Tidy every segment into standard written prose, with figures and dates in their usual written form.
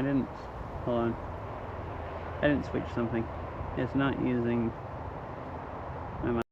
I didn't. Hold on. I didn't switch something. It's not using my mic.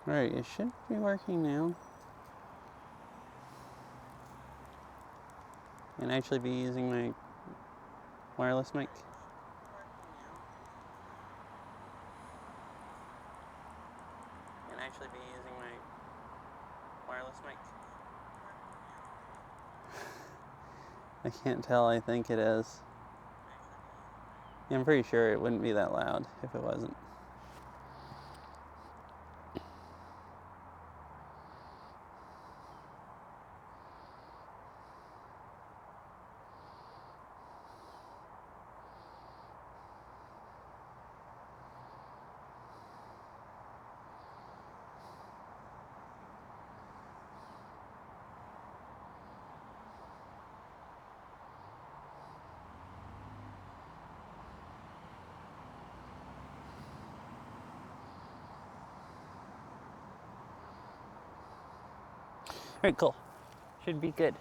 Alright, it should be working now. And actually be using my wireless mic. And actually be using my wireless mic. I can't tell, I think it is. I'm pretty sure it wouldn't be that loud if it wasn't. Alright, cool. Should be good.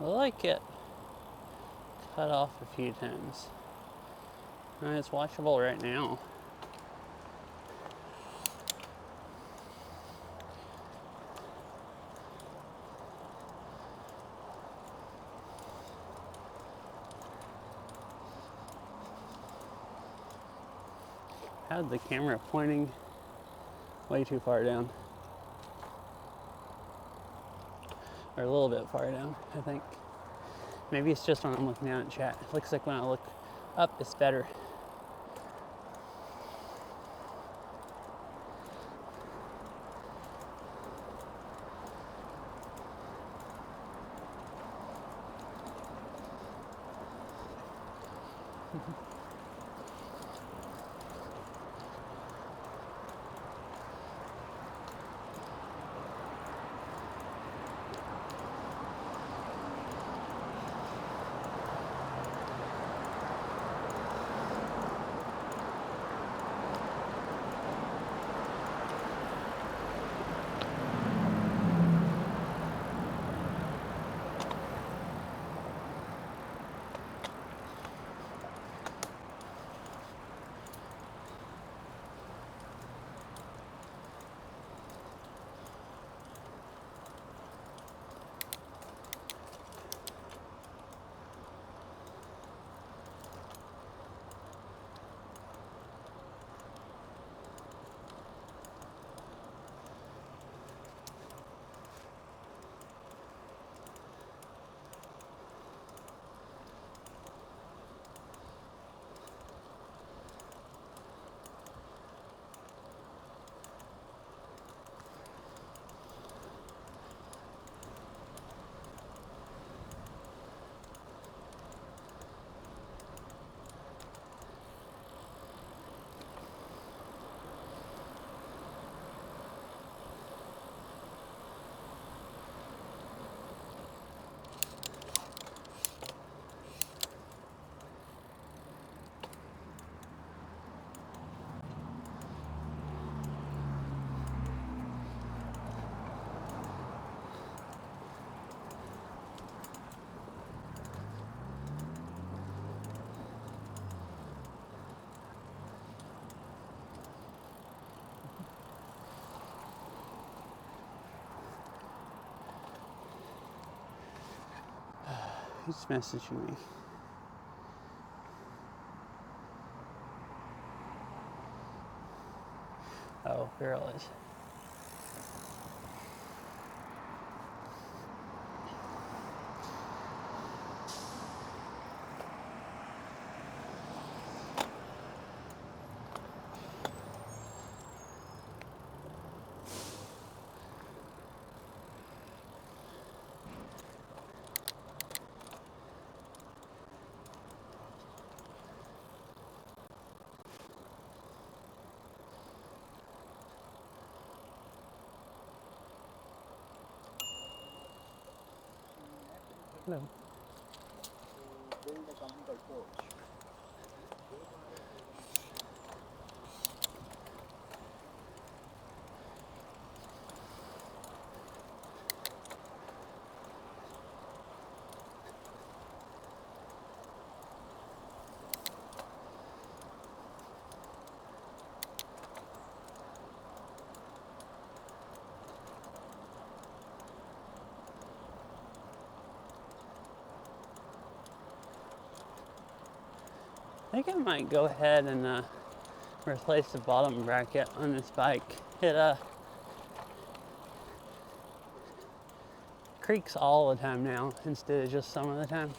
I like it. Cut off a few times. It's watchable right now. Had the camera pointing way too far down. Or a little bit far down, I think. Maybe it's just when I'm looking down at chat. It looks like when I look up, it's better. Who's messaging me? Oh, girl is. Hello. Build a company called Forge. I think I might go ahead and replace the bottom bracket on this bike. It creaks all the time now instead of just some of the time.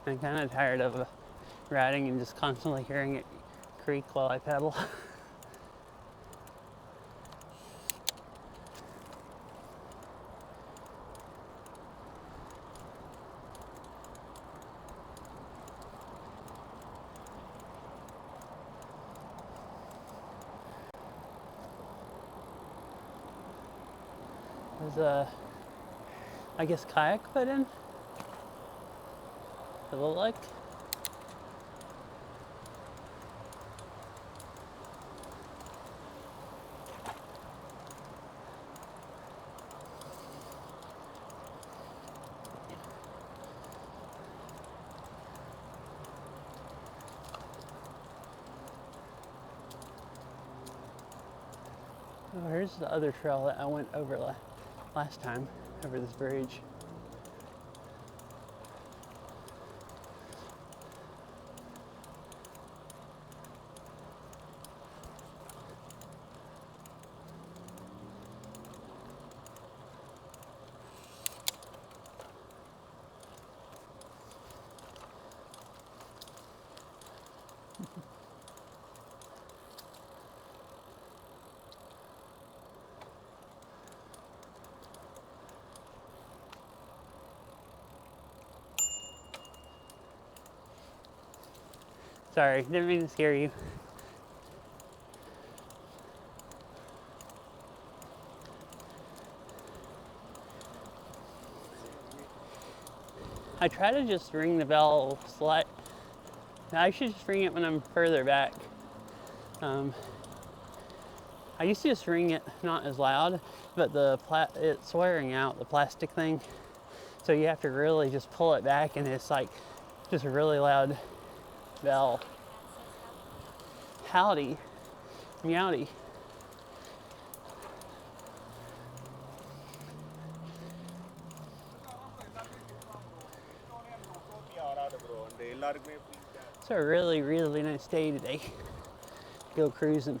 I'm kind of tired of riding and just constantly hearing it creak while I pedal. There's a, I guess, kayak put in. It look like. Oh, here's the other trail that I went over last time, over this bridge. Sorry, didn't mean to scare you. I try to just ring the bell slight. I should just ring it when I'm further back. I used to just ring it not as loud, but it's wearing out, the plastic thing. So you have to really just pull it back, and it's like just a really loud bell. Howdy. Meowdy. It's a really, really nice day today. Go cruising.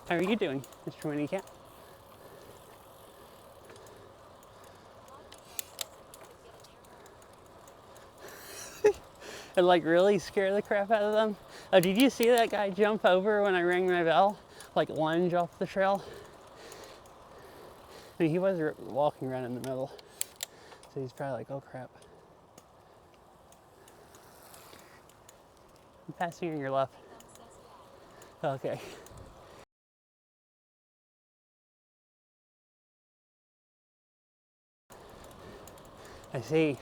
How are you doing, Mr. Winnie Cat? It like really scare the crap out of them. Oh, did you see that guy jump over when I rang my bell? Like lunge off the trail? I mean, he was walking around in the middle. So he's probably like, oh crap. I'm passing on your left. Okay. I see.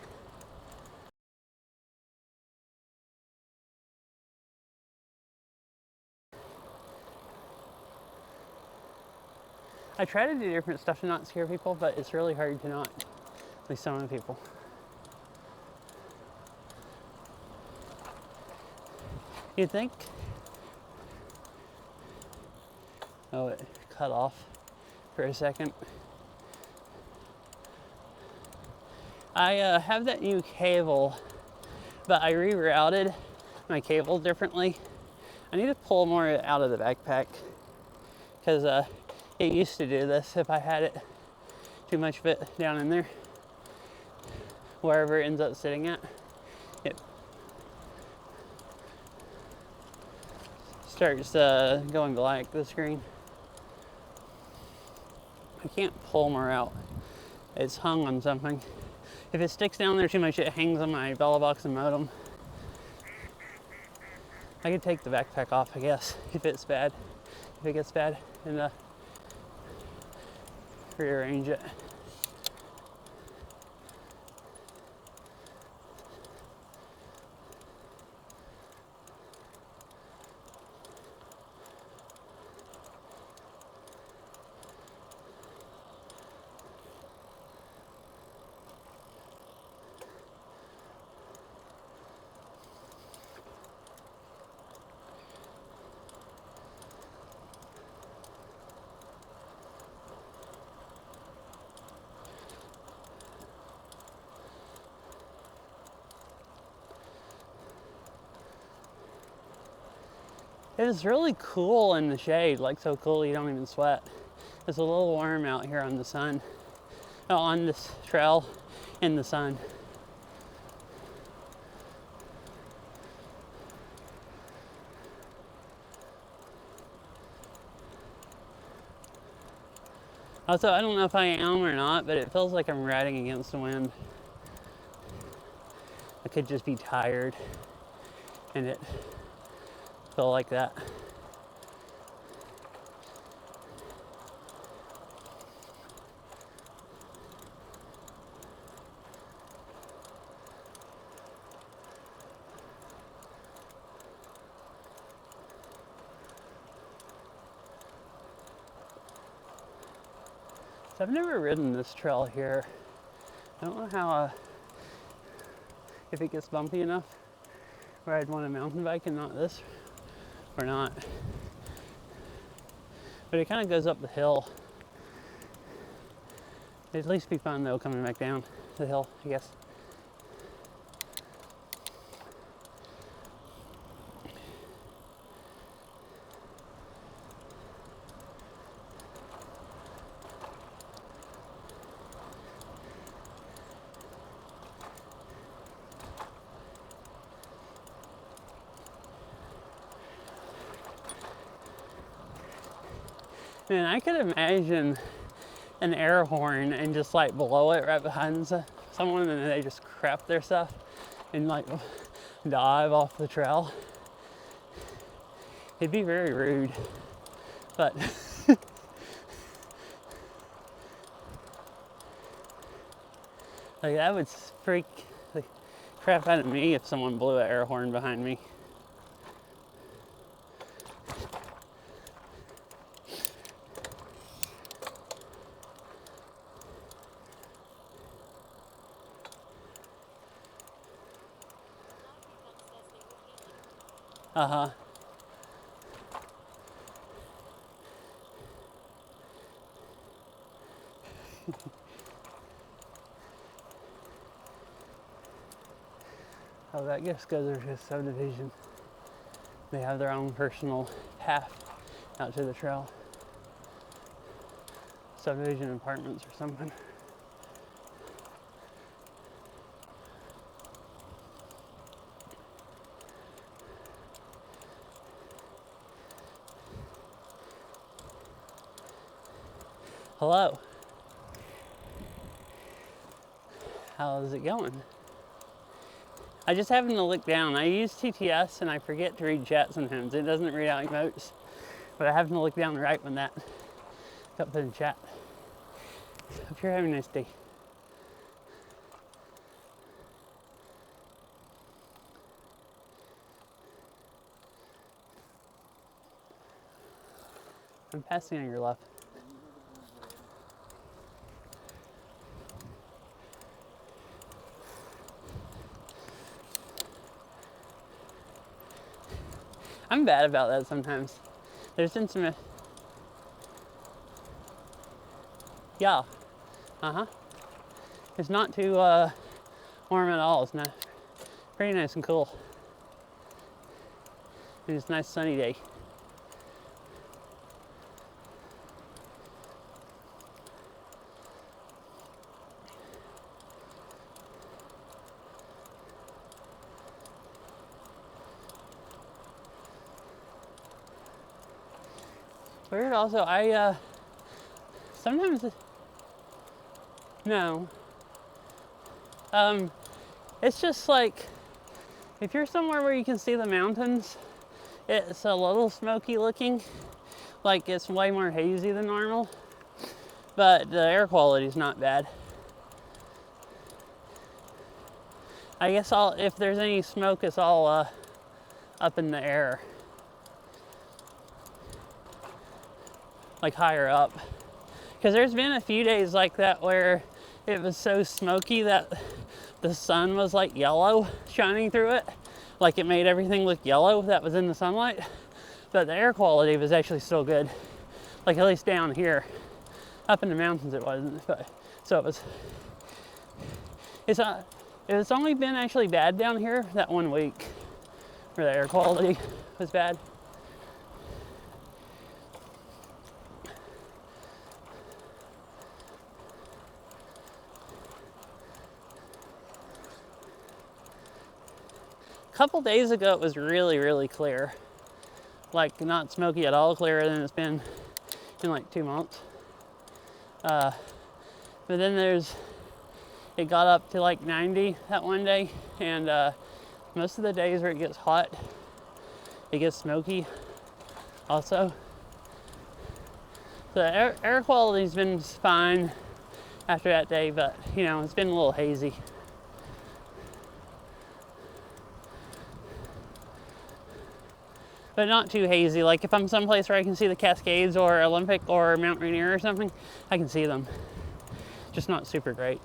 I try to do different stuff to not scare people, but it's really hard to not, at least some of the people. You'd think, oh, it cut off for a second. I have that new cable, but I rerouted my cable differently. I need to pull more out of the backpack because it used to do this if I had it too much of it down in there, wherever it ends up sitting at. It starts going black, the screen. I can't pull more out. It's hung on something. If it sticks down there too much, it hangs on my bella box and modem. I could take the backpack off, I guess, if it's bad. If it gets bad, and rearrange it. It is really cool in the shade, like so cool you don't even sweat. It's a little warm out here on the sun, on this trail in the sun. Also, I don't know if I am or not, but it feels like I'm riding against the wind. I could just be tired and it feel like that. So I've never ridden this trail here. I don't know how, if it gets bumpy enough where I'd want a mountain bike and not this, or not. But it kind of goes up the hill. It'd at least be fun though, coming back down the hill, I guess. Man, I could imagine an air horn and just like blow it right behind someone, and they just crap their stuff and like dive off the trail. It'd be very rude, but like that would freak the crap out of me if someone blew an air horn behind me. Uh-huh. Oh, that just goes to a subdivision. They have their own personal path out to the trail. Subdivision apartments or something. Hello. How's it going? I just happened to look down. I use TTS and I forget to read chat sometimes. It doesn't read out emotes. But I happened to look down right when that got put in chat. Hope you're having a nice day. I'm passing on your left. I'm bad about that sometimes. There's been some... Yeah. Uh-huh. It's not too warm at all. It's not pretty nice and cool. And it's a nice sunny day. Weird also, I sometimes, no. It's just like, if you're somewhere where you can see the mountains, it's a little smoky looking, like it's way more hazy than normal, but the air quality is not bad. I guess if there's any smoke, it's all up in the air. Like higher up. Because there's been a few days like that where it was so smoky that the sun was like yellow shining through it. Like it made everything look yellow that was in the sunlight. But the air quality was actually still good. Like at least down here. Up in the mountains it wasn't. But, so it's only been actually bad down here that 1 week where the air quality was bad. A couple days ago it was really, really clear. Like not smoky at all, clearer than it's been in like 2 months. But then it got up to like 90 that one day, and most of the days where it gets hot, it gets smoky also. The air quality's been fine after that day, but you know, it's been a little hazy. But not too hazy. Like if I'm someplace where I can see the Cascades or Olympic or Mount Rainier or something, I can see them. Just not super great.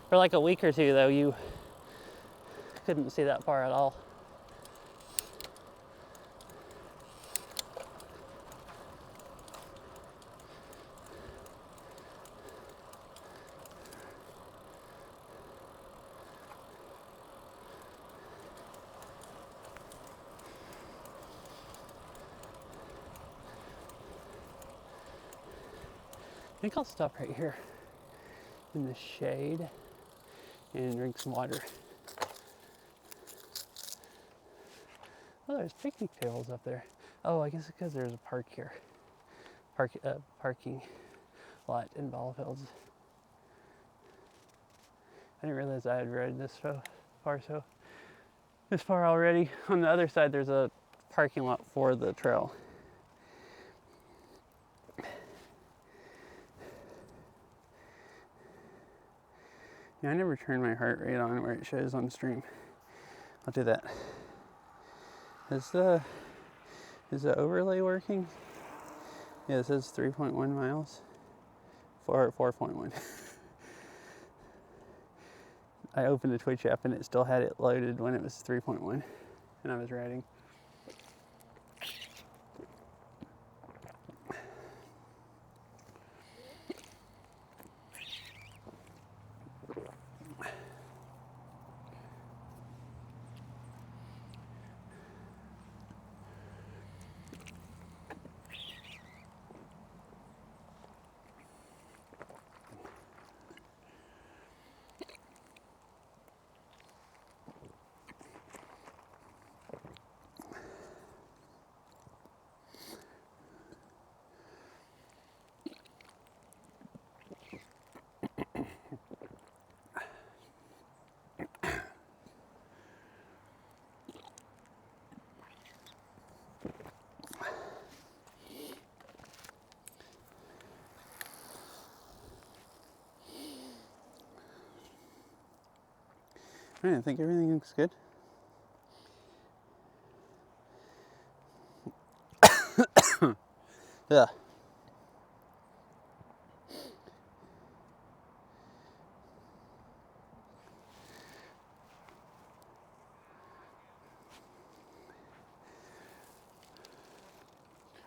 For like a week or two though, you couldn't see that far at all. I think I'll stop right here in the shade and drink some water. Oh, there's picnic tables up there. Oh, I guess because there's a park here. Parking lot in Ballfields. I didn't realize I had read this far already. On the other side, there's a parking lot for the trail. Yeah, I never turned my heart rate on where it shows on stream. I'll do that. Is the overlay working? Yeah, it says 3.1 miles. 4.1. I opened the Twitch app and it still had it loaded when it was 3.1 and I was writing. I think everything looks good. Yeah.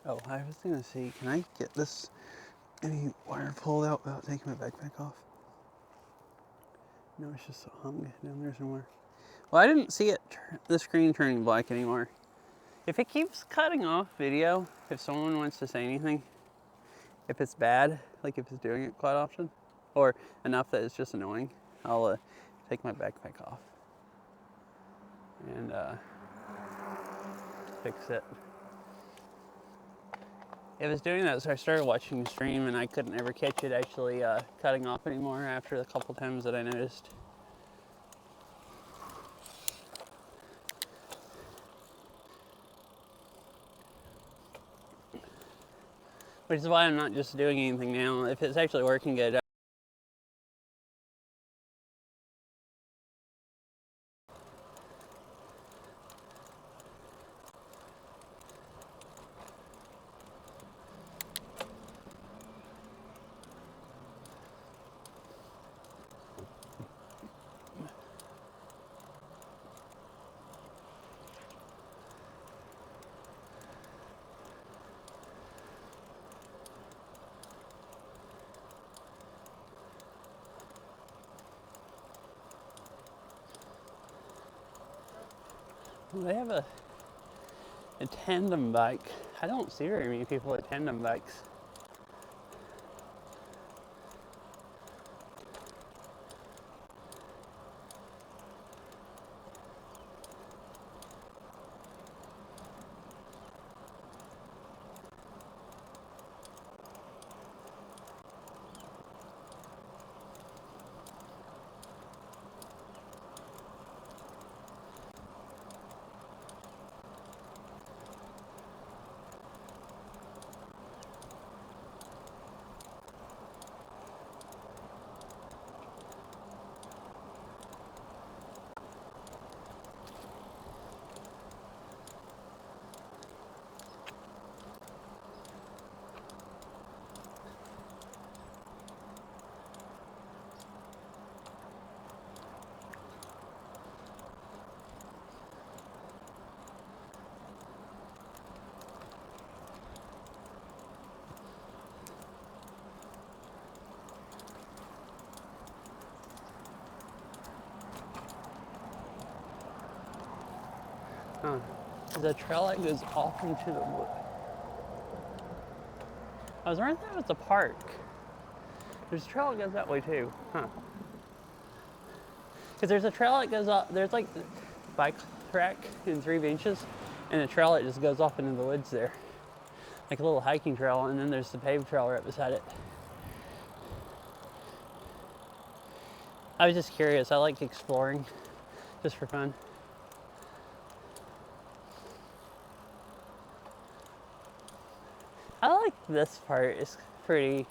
Oh, I was gonna see, can I get this any wire pulled out without taking my backpack off? No, it's just hung down there somewhere. Well, I didn't see it, the screen turning black anymore. If it keeps cutting off video, if someone wants to say anything, if it's bad, like if it's doing it quite often, or enough that it's just annoying, I'll take my backpack off and fix it. It was doing that, so I started watching the stream and I couldn't ever catch it actually cutting off anymore after the couple times that I noticed. Which is why I'm not just doing anything now. If it's actually working good, they have a tandem bike. I don't see very many people with tandem bikes. Huh. There's a trail that goes off into the wood. I was wondering if that was a park. There's a trail that goes that way too. Huh. Because there's a trail that goes up, there's like bike track and 3 benches, and a trail that just goes off into the woods there, like a little hiking trail, and then there's the paved trail right beside it. I was just curious. I like exploring just for fun. I like this part. It's pretty.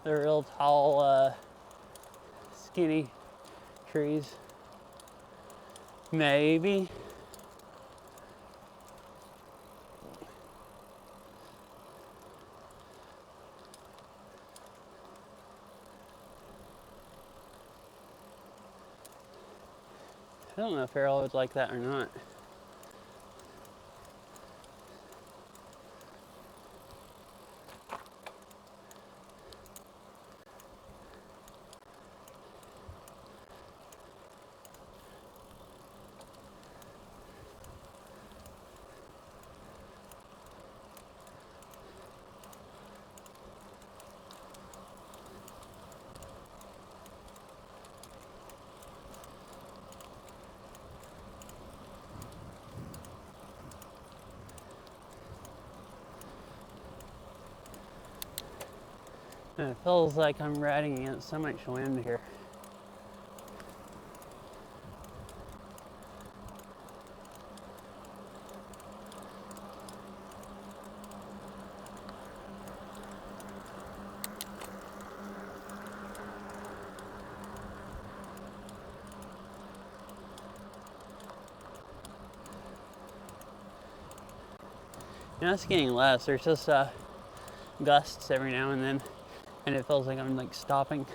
The real tall, skinny trees. Maybe. I don't know if Errol would like that or not. And it feels like I'm riding against so much wind here. You know, it's getting less. There's just gusts every now and then, and it feels like I'm like stopping.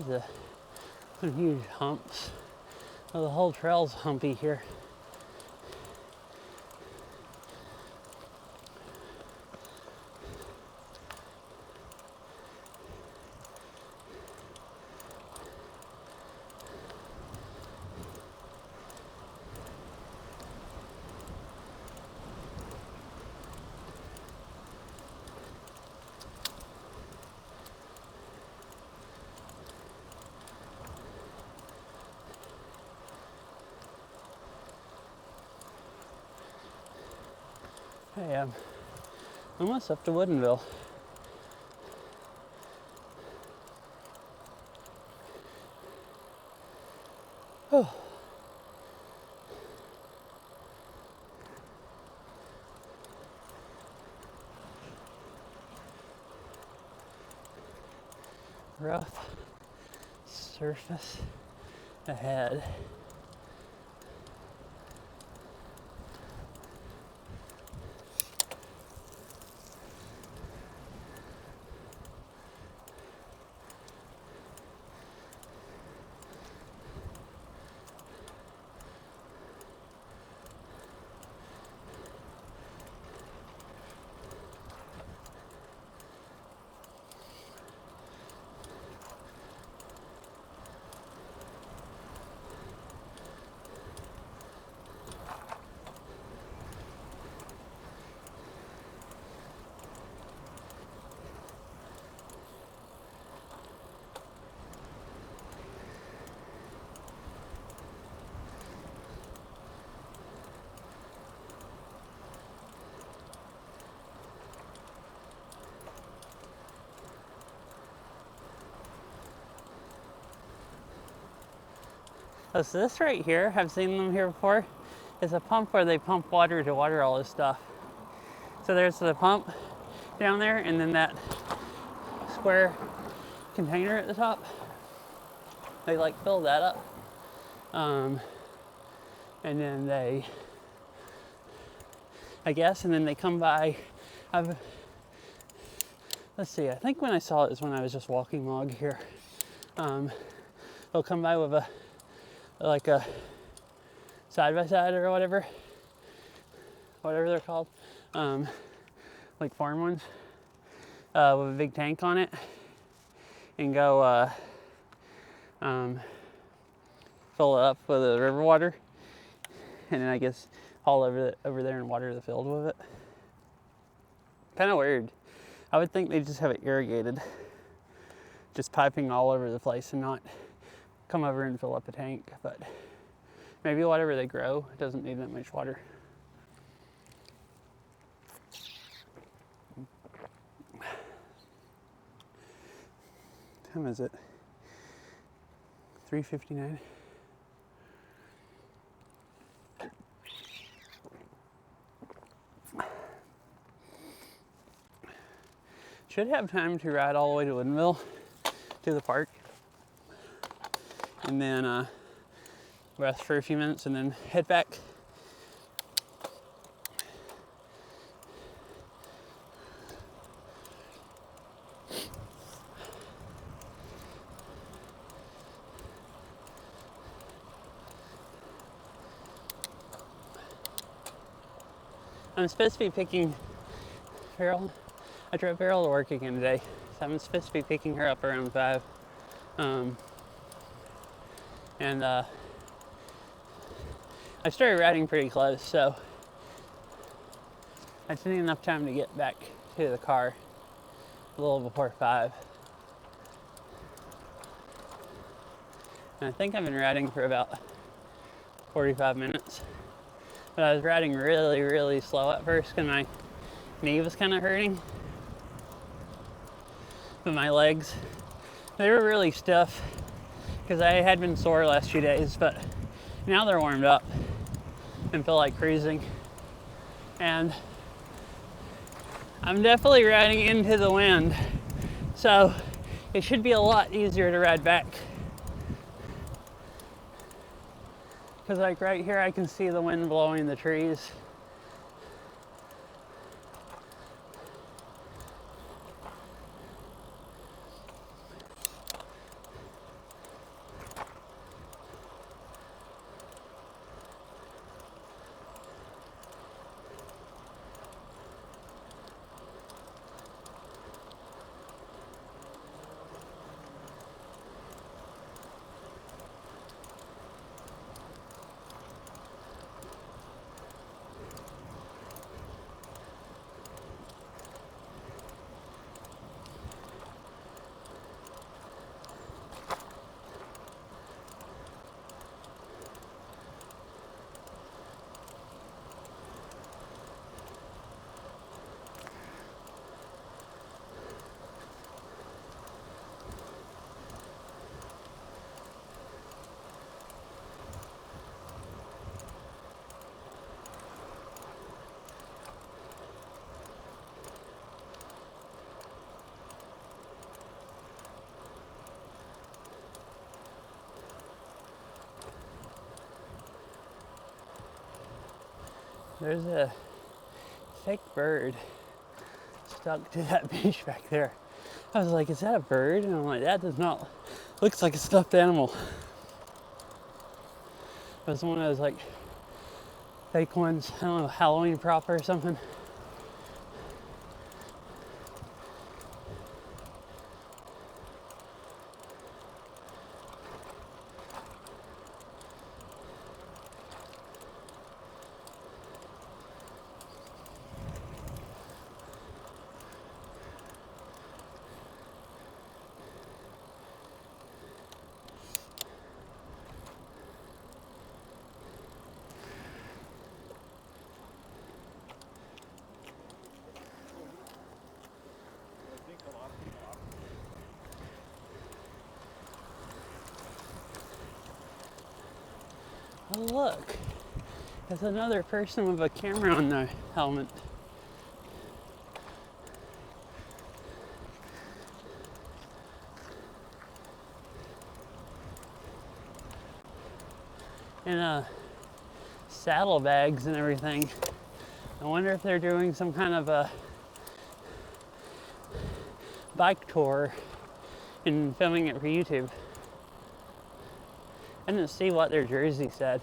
There's some huge humps. Oh, the whole trail's humpy here. Hey, I'm almost up to Woodinville. Rough surface ahead. Oh, so this right here, I've seen them here before, is a pump where they pump water to water all this stuff. So there's the pump down there, and then that square container at the top. They like fill that up. And then they, I guess, and then they come by. Let's see, I think when I saw it is when I was just walking log here. They'll come by with a side-by-side or whatever they're called, like farm ones, with a big tank on it, and go fill it up with the river water, and then I guess haul over there and water the field with it. Kind of weird. I would think they just have it irrigated, just piping all over the place and not come over and fill up a tank, but maybe whatever they grow doesn't need that much water. What time is it? 3:59. Should have time to ride all the way to Woodinville, to the park, and then rest for a few minutes and then head back. I'm supposed to be picking Farrell. I drove Farrell to work again today, so I'm supposed to be picking her up around 5. And I started riding pretty close, so I just need enough time to get back to the car a little before 5. And I think I've been riding for about 45 minutes. But I was riding really, really slow at first because my knee was kind of hurting. But my legs, they were really stiff because I had been sore the last few days, but now they're warmed up and feel like cruising. And I'm definitely riding into the wind, so it should be a lot easier to ride back. Because like right here, I can see the wind blowing the trees. There's a fake bird stuck to that bench back there. I was like, is that a bird? And I'm like, that does not, looks like a stuffed animal. It was one of those like fake ones, I don't know, Halloween prop or something. Oh look, there's another person with a camera on their helmet. And saddlebags and everything. I wonder if they're doing some kind of a bike tour and filming it for YouTube. I didn't see what their jersey said.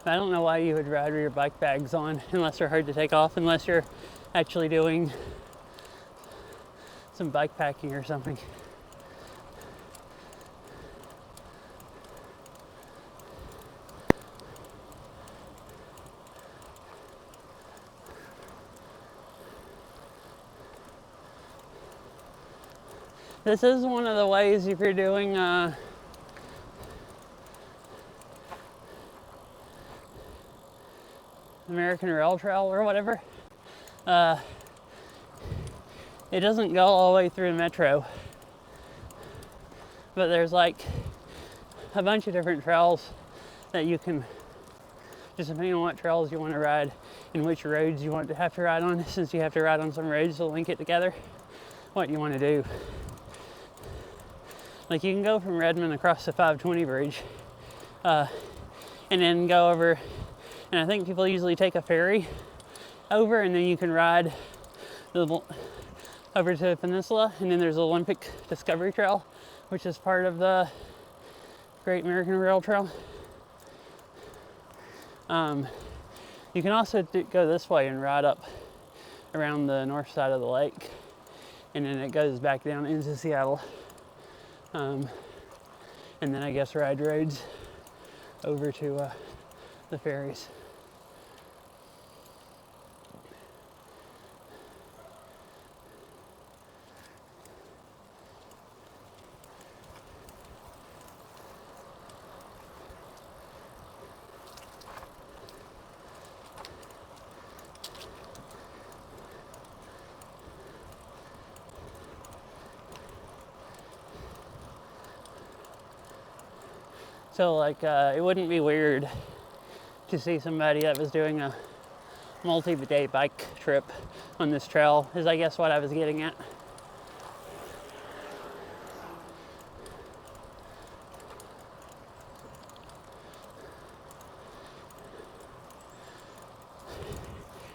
I don't know why you would ride with your bike bags on unless they're hard to take off, unless you're actually doing some bike packing or something. This is one of the ways if you're doing American Rail Trail or whatever. It doesn't go all the way through the metro, but there's like a bunch of different trails that you can, just depending on what trails you want to ride and which roads you want to have to ride on, since you have to ride on some roads to link it together, what you want to do. Like you can go from Redmond across the 520 bridge and then go over, and I think people usually take a ferry over, and then you can ride over to the peninsula, and then there's the Olympic Discovery Trail, which is part of the Great American Rail Trail. You can also go this way and ride up around the north side of the lake, and then it goes back down into Seattle. And then I guess ride roads over to the ferries. So like, it wouldn't be weird to see somebody that was doing a multi-day bike trip on this trail, is I guess what I was getting at.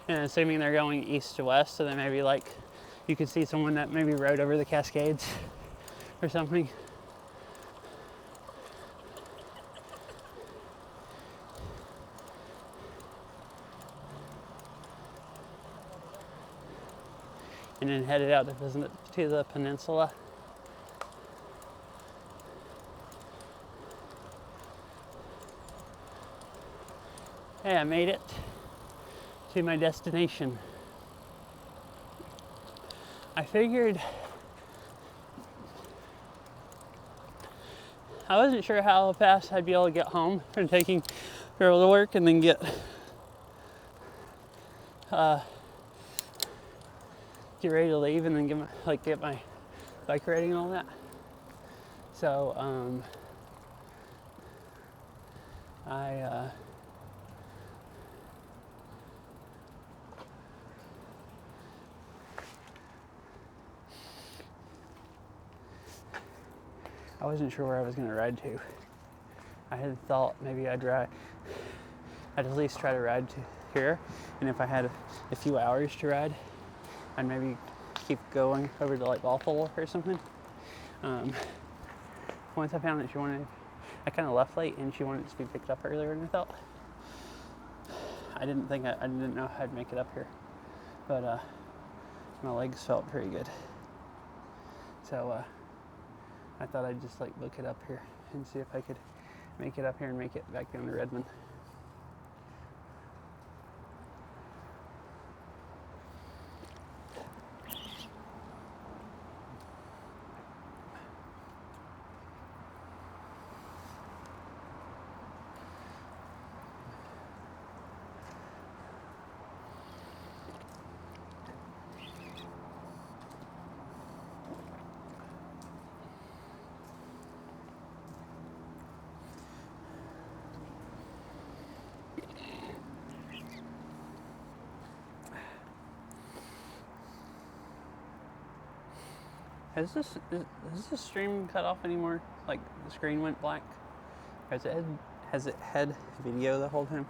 And assuming they're going east to west, so then maybe like you could see someone that maybe rode over the Cascades or something. And then headed out to the peninsula. Hey, I made it to my destination. I figured I wasn't sure how fast I'd be able to get home from taking girl to work and then get ready to leave and then get my bike ready and all that. So I wasn't sure where I was going to ride to. I had thought maybe I'd at least try to ride to here, and if I had a few hours to ride, I'd maybe keep going over to like Buffalo or something. Once I found that I kind of left late and she wanted to be picked up earlier than I thought. I didn't know I'd make it up here, but my legs felt pretty good. So I thought I'd just like book it up here and see if I could make it up here and make it back down to Redmond. Is this stream cut off anymore? Like the screen went black? Has it had video the whole time?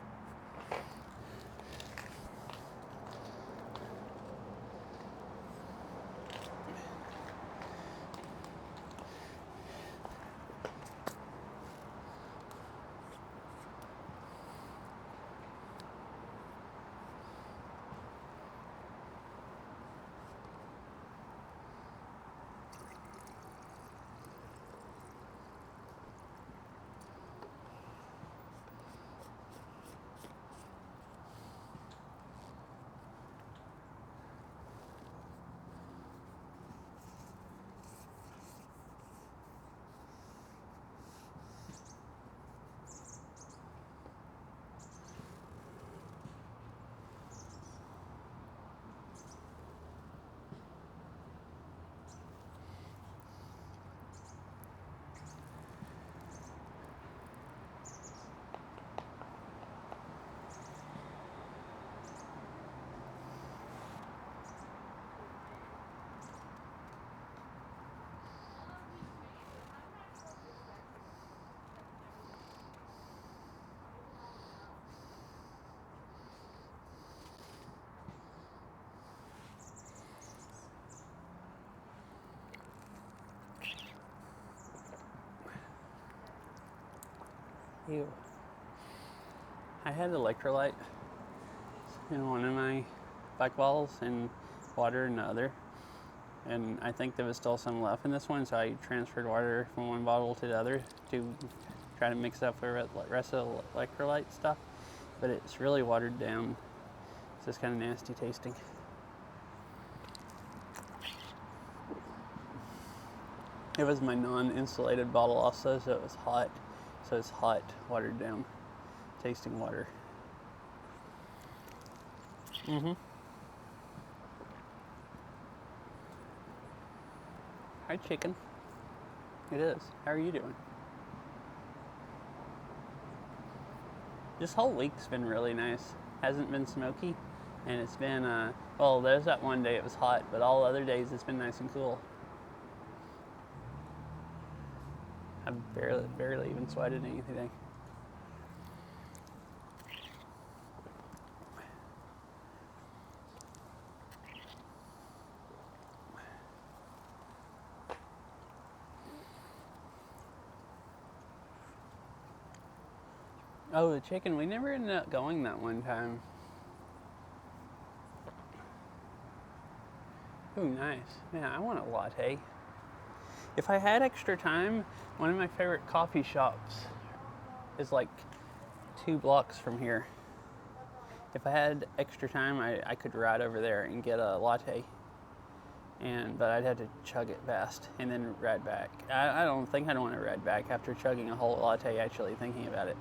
Ew. I had electrolyte in one of my black bottles and water in the other. And I think there was still some left in this one, so I transferred water from one bottle to the other to try to mix up the rest of the electrolyte stuff. But it's really watered down, so it's kind of nasty tasting. It was my non-insulated bottle also, so it was hot. So it's hot, watered down, tasting water. Hi, chicken. It is. How are you doing? This whole week's been really nice. Hasn't been smoky, and it's been, well, there's that one day it was hot, but all other days it's been nice and cool. I've barely even sweated anything. Oh, the chicken, we never ended up going that one time. Ooh, nice. Man, I want a latte. If I had extra time, one of my favorite coffee shops is like 2 blocks from here. If I had extra time, I could ride over there and get a latte. But I'd have to chug it fast and then ride back. I don't think I'd want to ride back after chugging a whole latte, actually thinking about it.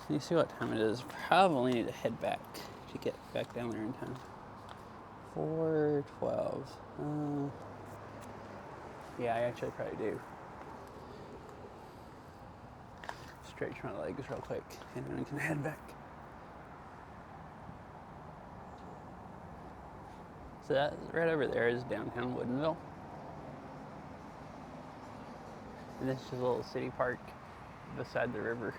Let me see what time it is. Probably need to head back to get back down there in time. 4:12. Yeah, I actually probably do. stretch my legs real quick and then we can head back. So that right over there is downtown Woodinville. And this is a little city park beside the river.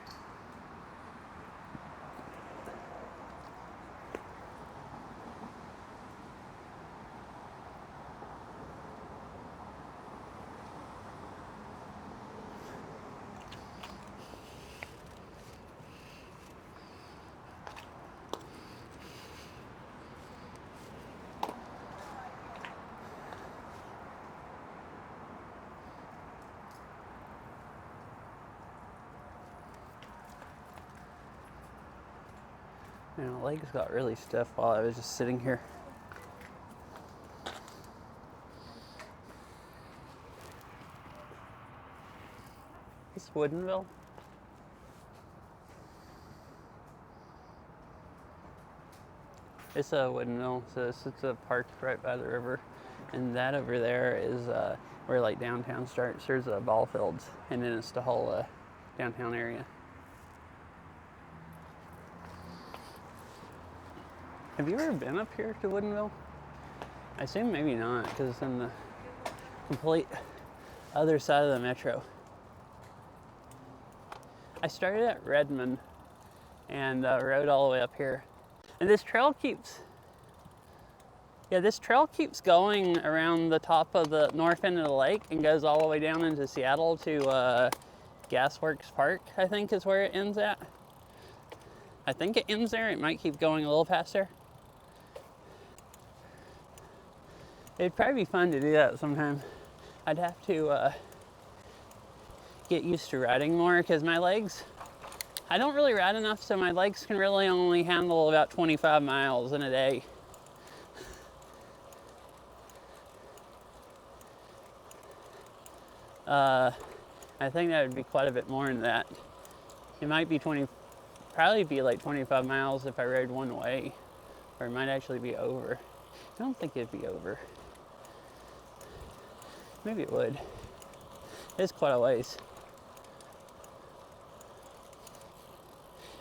My legs got really stiff while I was just sitting here. This is Woodinville. It's a Woodinville, so it's a park right by the river. And that over there is where like downtown starts. There's ball fields, and then it's the whole downtown area. Have you ever been up here to Woodinville? I assume maybe not, because it's in the complete other side of the metro. I started at Redmond and rode all the way up here. And this trail keeps going around the top of the north end of the lake and goes all the way down into Seattle to Gasworks Park, I think is where it ends at. I think it ends there. It might keep going a little faster. It'd probably be fun to do that sometime. I'd have to get used to riding more because my legs, I don't really ride enough, so my legs can really only handle about 25 miles in a day. I think that would be quite a bit more than that. It might be probably be like 25 miles if I rode one way, or it might actually be over. I don't think it'd be over. Maybe it would. It's quite a ways.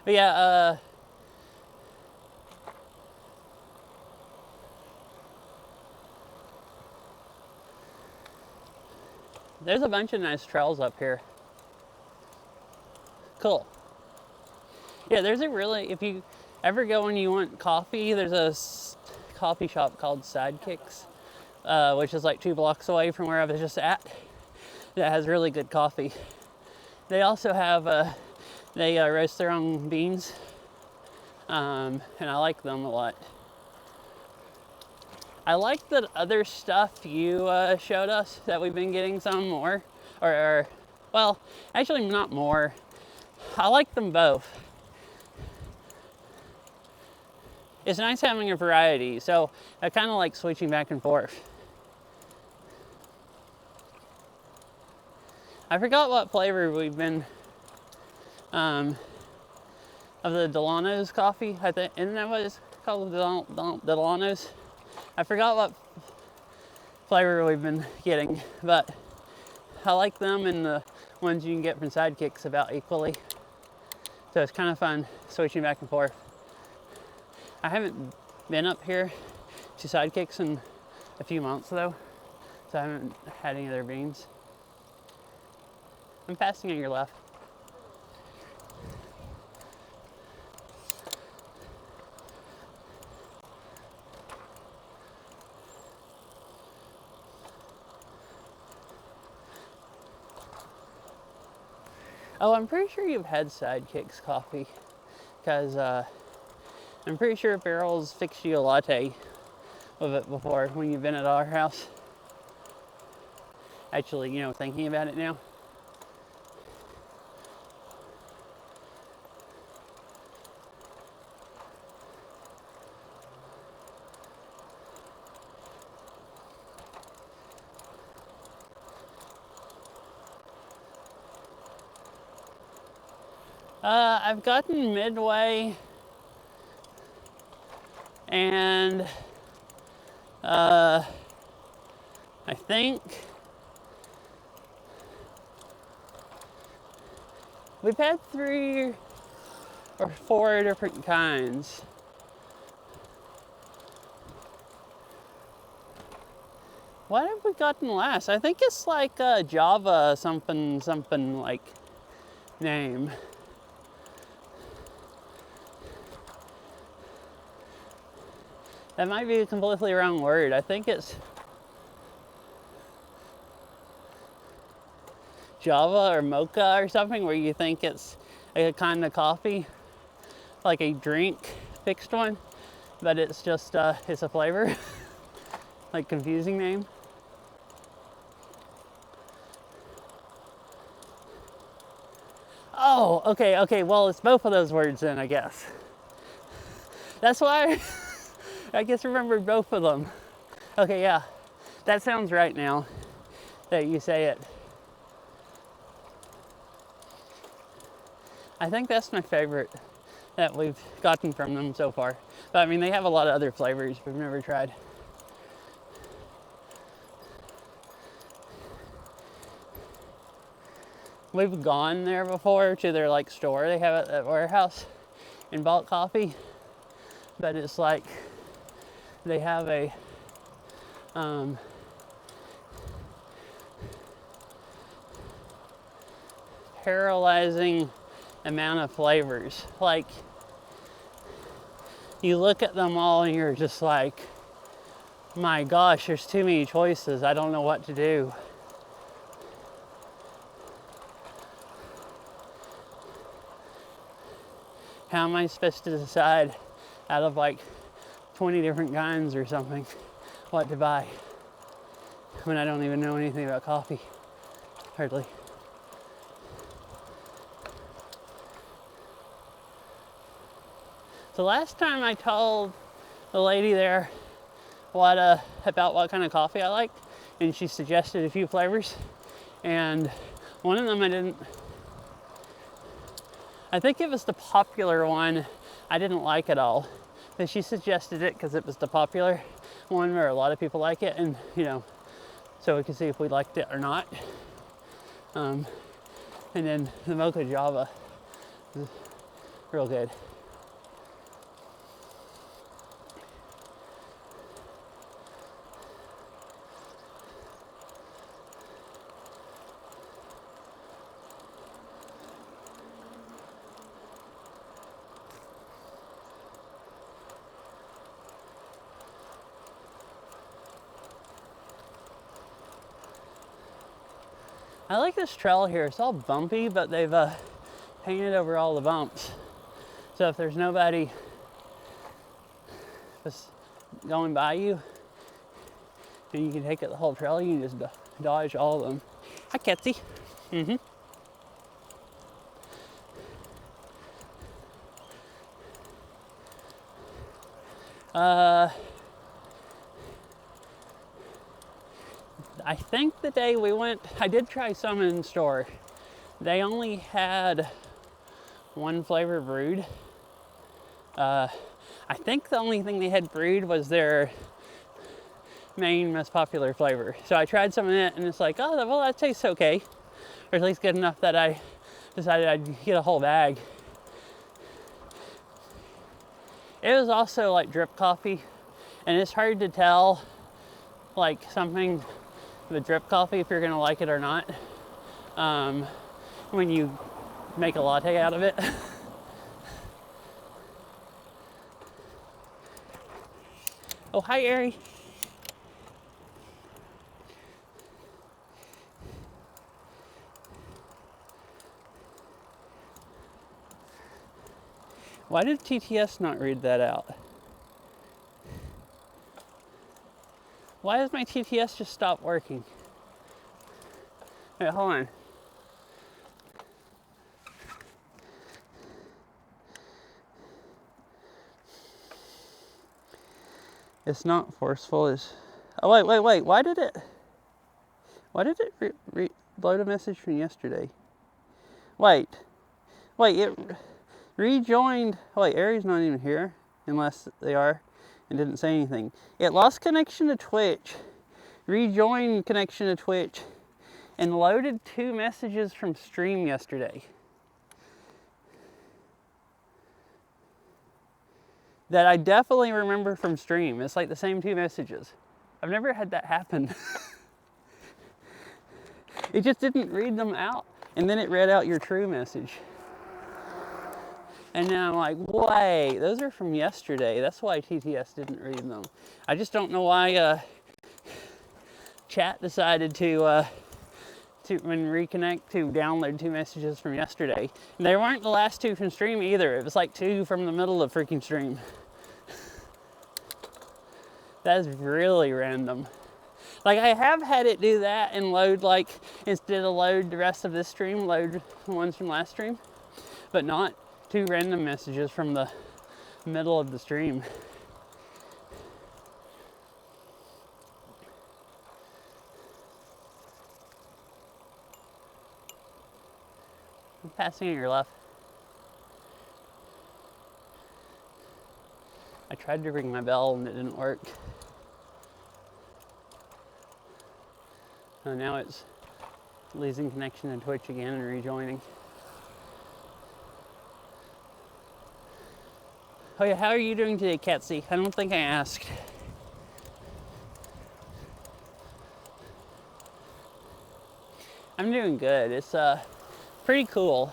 But yeah, there's a bunch of nice trails up here. Cool. Yeah, there's a really, if you ever go and you want coffee, there's a coffee shop called Sidekicks, which is like 2 blocks away from where I was just at, that has really good coffee. They also have, they roast their own beans, and I like them a lot. I like the other stuff you showed us that we've been getting some more, or well, actually not more. I like them both. It's nice having a variety, so I kind of like switching back and forth. I forgot what flavor we've been, of the Delano's coffee, I think, isn't that what it's called, Delano's? I forgot what flavor we've been getting, but I like them, and the ones you can get from Sidekicks about equally. So it's kind of fun switching back and forth. I haven't been up here to Sidekicks in a few months though, so I haven't had any of their beans. I'm passing on your left. Oh, I'm pretty sure you've had Sidekicks coffee, because I'm pretty sure Barrel's fixed you a latte with it before when you've been at our house. Actually, you know, thinking about it now. I've gotten Midway and I think We've had 3 or 4 different kinds. What have we gotten last? I think it's like a Java something like name. That might be a completely wrong word. I think it's Java or mocha or something, where you think it's a kind of coffee, like a drink fixed one, but it's just it's a flavor. Like confusing name. Oh, okay, well, it's both of those words then, I guess. That's why I guess remembered both of them. Okay, yeah, that sounds right now that you say it. I think that's my favorite that we've gotten from them so far. But I mean, they have a lot of other flavors we've never tried. We've gone there before to their like store they have at that warehouse and bought coffee, but it's like they have a paralyzing amount of flavors. Like, you look at them all and you're just like, my gosh, there's too many choices. I don't know what to do. How am I supposed to decide out of like 20 different kinds or something what to buy when I don't even know anything about coffee? Hardly. So last time I told the lady there about what kind of coffee I liked, and she suggested a few flavors, and one of them I think it was the popular one I didn't like at all. But she suggested it because it was the popular one where a lot of people like it, and so we could see if we liked it or not. And then the Mocha Java is real good. I like this trail here. It's all bumpy, but they've painted over all the bumps. So if there's nobody just going by you, and you can take it the whole trail, you can just dodge all of them. Hi, Ketsy. I think the day we went, I did try some in store. They only had one flavor brewed. I think the only thing they had brewed was their main most popular flavor. So I tried some of it and it's like, oh, well, that tastes okay. Or at least good enough that I decided I'd get a whole bag. It was also like drip coffee, and it's hard to tell like something with drip coffee if you're gonna like it or not when you make a latte out of it. Oh, hi, Ari. Why did TTS not read that out? Why does my TTS just stop working? Wait, hold on. It's not forceful. Oh, wait. Why did it load a message from yesterday? Wait, it rejoined. Wait, Ari's not even here, unless they are, and didn't say anything. It lost connection to Twitch, rejoined connection to Twitch, and loaded 2 messages from stream yesterday. that I definitely remember from stream. It's like the same 2 messages. I've never had that happen. It just didn't read them out, and then it read out your true message. And now I'm like, wait, those are from yesterday. That's why TTS didn't read them. I just don't know why chat decided to when reconnect to download 2 messages from yesterday. And they weren't the last 2 from stream either. It was like 2 from the middle of freaking stream. That is really random. Like, I have had it do that and load, like, instead of load the rest of this stream, load the ones from last stream, but not 2 random messages from the middle of the stream. I'm passing on your left. I tried to ring my bell and it didn't work. Oh, now it's losing connection to Twitch again and rejoining. Oh yeah, how are you doing today, Katsy? I don't think I asked. I'm doing good. It's pretty cool.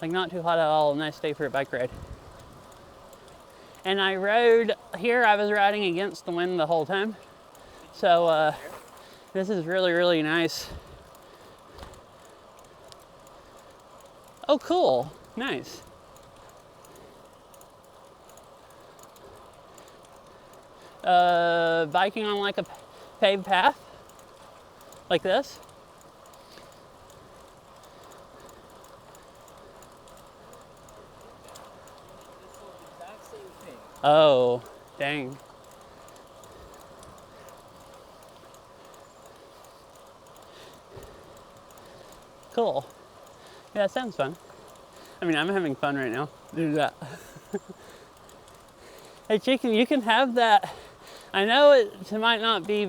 Like, not too hot at all. Nice day for a bike ride. And I rode here. I was riding against the wind the whole time. So this is really, really nice. Oh, cool. Nice. Biking on like a paved path, like this. Oh, dang. Cool. Yeah, that sounds fun. I mean, I'm having fun right now. Do that. Hey, Chicken, you can have that. I know it might not be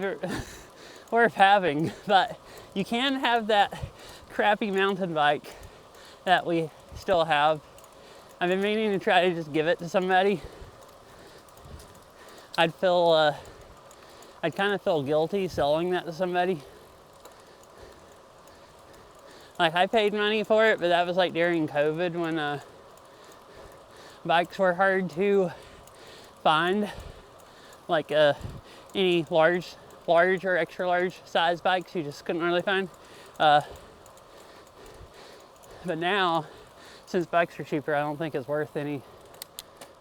worth having, but you can have that crappy mountain bike that we still have. I've been meaning to try to just give it to somebody. I'd kind of feel guilty selling that to somebody. Like, I paid money for it, but that was like during COVID when bikes were hard to find. Like any large or extra large size bikes you just couldn't really find. But now, since bikes are cheaper, I don't think it's worth any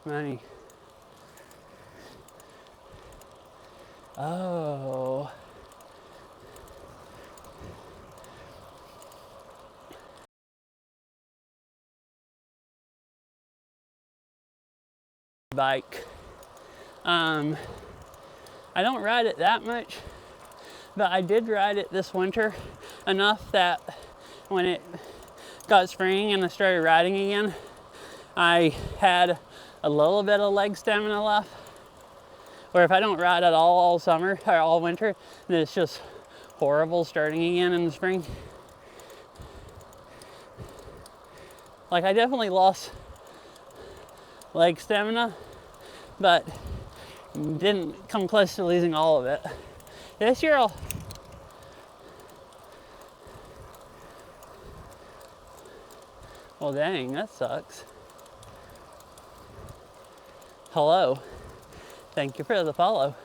money. Oh. Bike. I don't ride it that much, but I did ride it this winter enough that when it got spring and I started riding again, I had a little bit of leg stamina left. Where if I don't ride at all summer or all winter, then it's just horrible starting again in the spring. Like, I definitely lost leg stamina, but didn't come close to losing all of it. This year well, dang, that sucks. Hello. Thank you for the follow.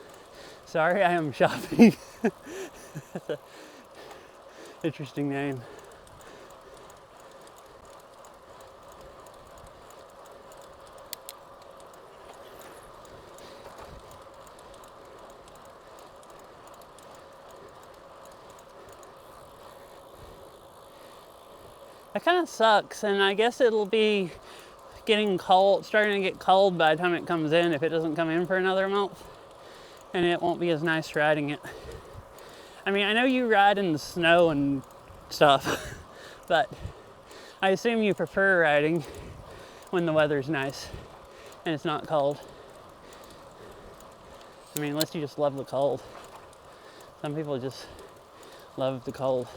Sorry, I am shopping. That's an interesting name. That kind of sucks, and I guess it'll be getting cold, starting to get cold by the time it comes in, if it doesn't come in for another month, and it won't be as nice riding it. I mean, I know you ride in the snow and stuff, but I assume you prefer riding when the weather's nice and it's not cold. I mean, unless you just love the cold. Some people just love the cold.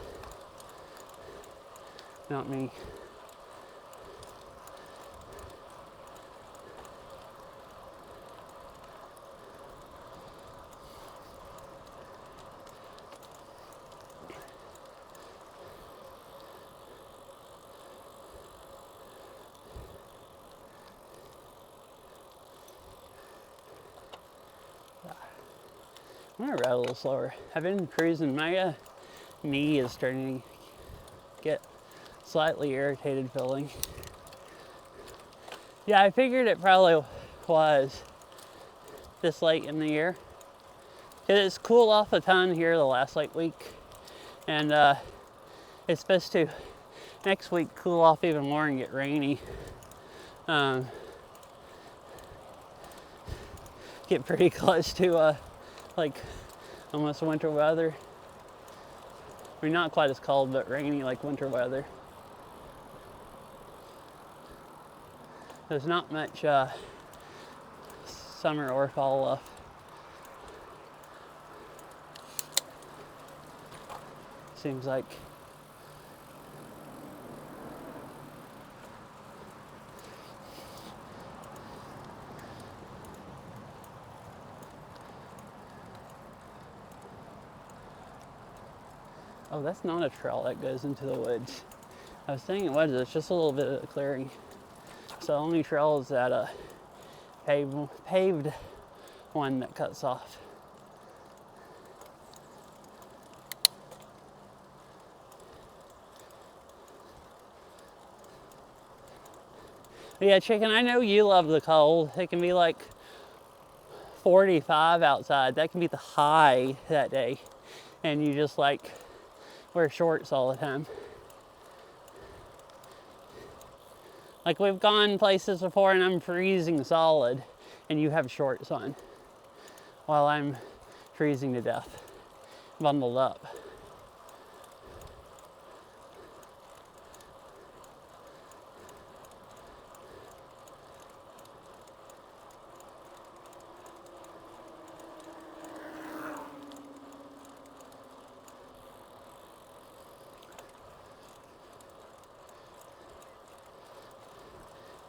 Not me. I'm gonna ride a little slower. I've been cruising. My knee is starting to get slightly irritated feeling. Yeah, I figured it probably was this late in the year. It's cooled off a ton here the last like week, and it's supposed to next week cool off even more and get rainy. Get pretty close to like almost winter weather. I mean, not quite as cold, but rainy like winter weather. There's not much summer or fall left. Seems like. Oh, that's not a trail that goes into the woods. I was thinking it was. It's just a little bit of a clearing. So the only trail is that paved one that cuts off. Yeah, chicken, I know you love the cold. It can be like 45 outside. That can be the high that day. And you just like wear shorts all the time. Like we've gone places before and I'm freezing solid and you have shorts on while I'm freezing to death, bundled up.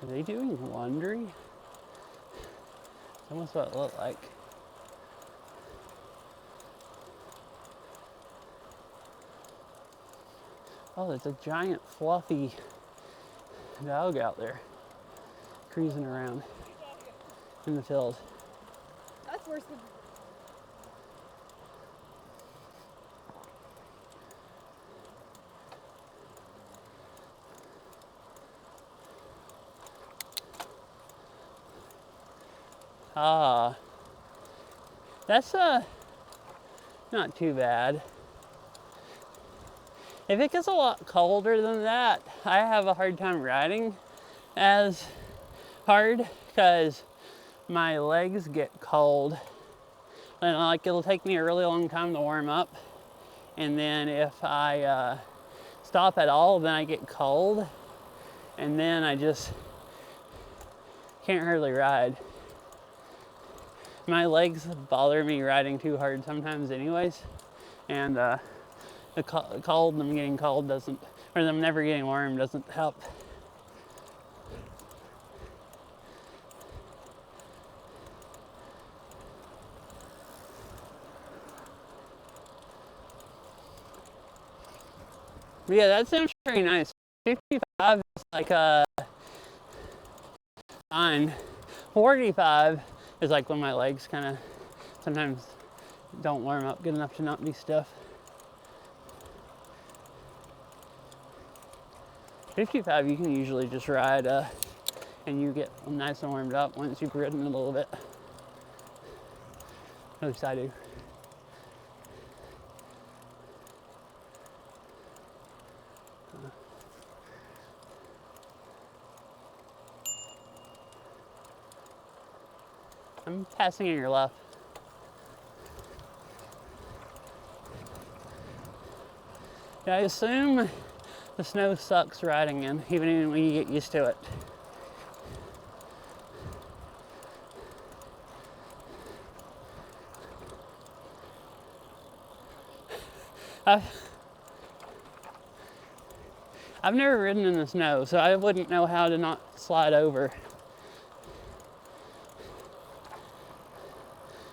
Are they doing laundry? That's almost what it looked like. Oh, there's a giant fluffy dog out there cruising around in the field. That's worse than. Ah, that's not too bad. If it gets a lot colder than that, I have a hard time riding as hard because my legs get cold. And like it'll take me a really long time to warm up. And then if I stop at all, then I get cold. And then I just can't hardly ride. My legs bother me riding too hard sometimes anyways. And the cold, them getting cold doesn't, or them never getting warm doesn't help. But yeah, that sounds very nice. 55 is like fine. 45 is like when my legs kind of sometimes don't warm up good enough to not be stiff. 55 you can usually just ride and you get nice and warmed up once you've ridden a little bit. At least I do. I'm passing in your left. Yeah, I assume the snow sucks riding in, even when you get used to it. I've never ridden in the snow, so I wouldn't know how to not slide over.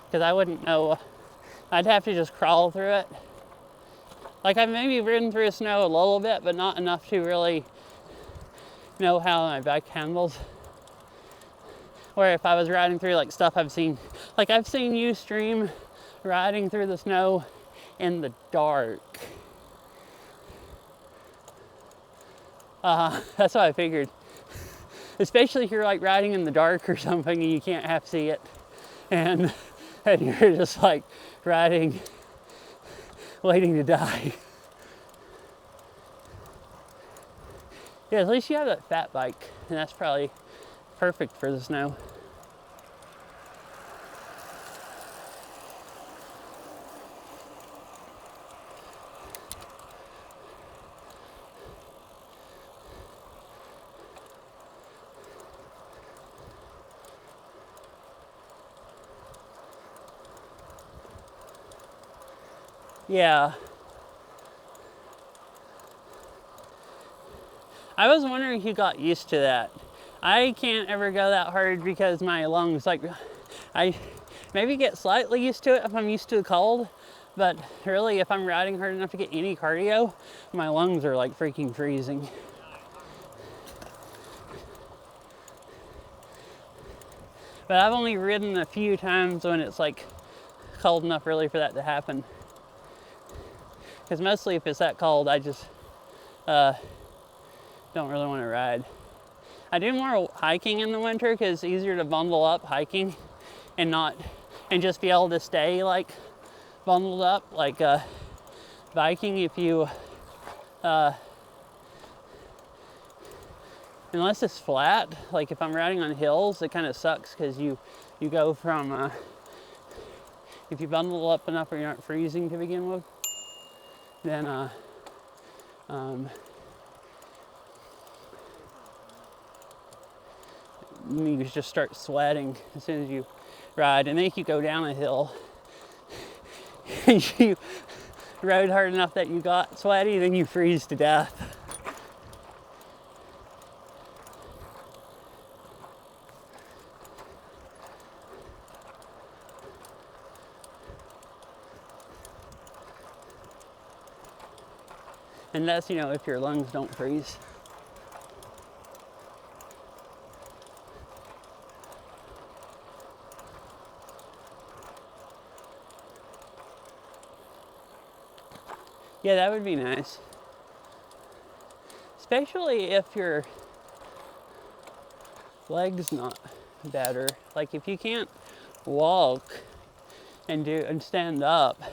Because I wouldn't know, I'd have to just crawl through it. Like I've maybe ridden through snow a little bit, but not enough to really know how my bike handles. Where if I was riding through like stuff I've seen, like I've seen you stream riding through the snow in the dark. That's what I figured. Especially if you're like riding in the dark or something and you can't half see it. And you're just like riding, waiting to die. Yeah, at least you have that fat bike, and that's probably perfect for the snow. Yeah. I was wondering if you got used to that. I can't ever go that hard because my lungs, like, I maybe get slightly used to it if I'm used to the cold, but really if I'm riding hard enough to get any cardio, my lungs are like freaking freezing. But I've only ridden a few times when it's like cold enough really for that to happen. Because mostly if it's that cold, I just don't really want to ride. I do more hiking in the winter because it's easier to bundle up hiking and just be able to stay like bundled up. Like biking, if you unless it's flat, like if I'm riding on hills, it kind of sucks because you go from if you bundle up enough where you're not freezing to begin with, then you just start sweating as soon as you ride. And then if you go down a hill and you rode hard enough that you got sweaty, then you freeze to death. And that's, if your lungs don't freeze. Yeah, that would be nice. Especially if your leg's not better. Like if you can't walk and stand up,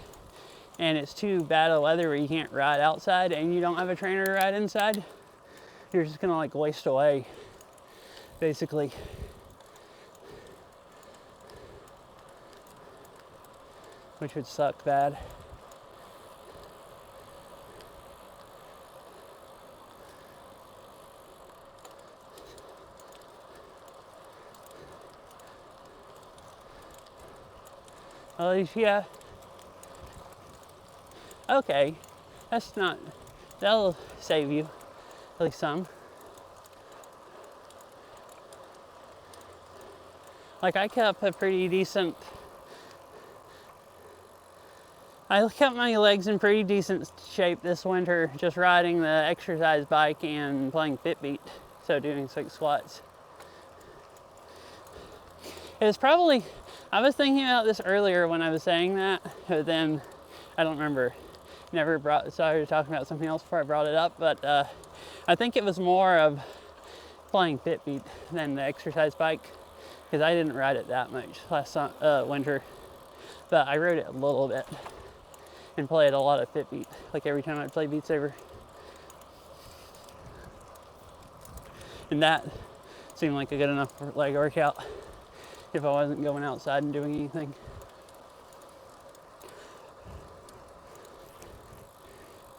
and it's too bad of weather where you can't ride outside and you don't have a trainer to ride inside, you're just gonna like waste away, basically. Which would suck bad. At least, yeah. Okay, that'll save you, at least some. Like I kept my legs in pretty decent shape this winter, just riding the exercise bike and playing Fitbit, so doing like squats. It's probably, I was thinking about this earlier when I was saying that, but then I don't remember. Started talking about something else before I brought it up, but I think it was more of playing Fitbit than the exercise bike, because I didn't ride it that much last winter, but I rode it a little bit and played a lot of Fitbit, like every time I'd play Beat Saber. And that seemed like a good enough leg workout if I wasn't going outside and doing anything.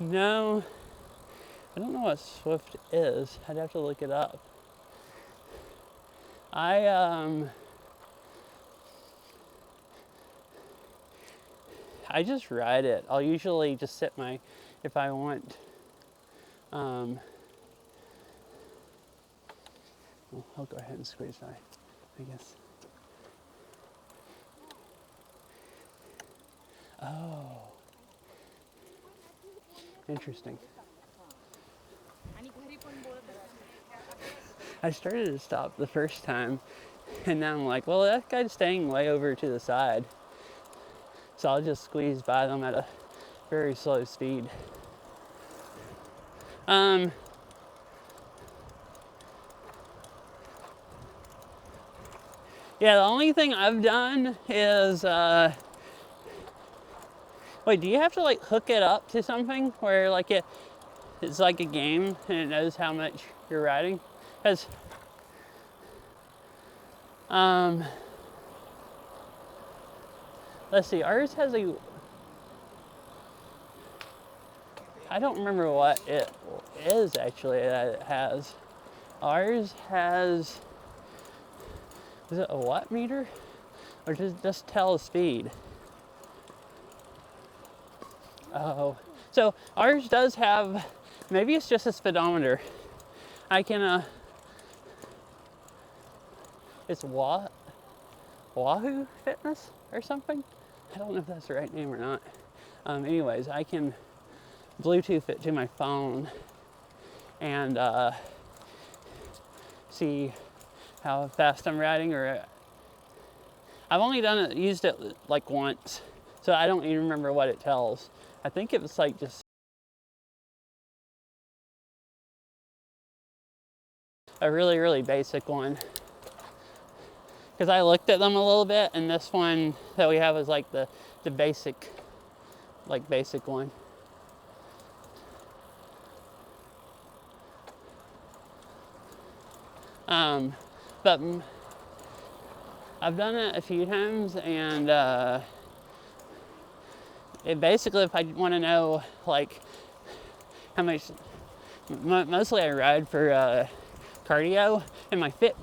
No, I don't know what Swift is. I'd have to look it up. I just ride it. I'll usually just sit if I want, well, I'll go ahead and squeeze by, I guess. Oh. Interesting. I started to stop the first time, and now I'm like, well, that guy's staying way over to the side. So I'll just squeeze by them at a very slow speed. Yeah, the only thing I've done is, wait, do you have to like hook it up to something where like it's like a game and it knows how much you're riding? Because, let's see, ours has a, I don't remember what it is actually that it has. Ours has, is it a watt meter? Or just tell speed? Oh, so ours does have, maybe it's just a speedometer. I can, it's Wahoo Fitness or something? I don't know if that's the right name or not. Anyways, I can Bluetooth it to my phone and see how fast I'm riding, or I've only used it like once, so I don't even remember what it tells. I think it was like just a really, really basic one. Because I looked at them a little bit, and this one that we have is like the basic, like basic one. But I've done it a few times, and it basically, if I want to know like how much, mostly I ride for cardio, and my Fit.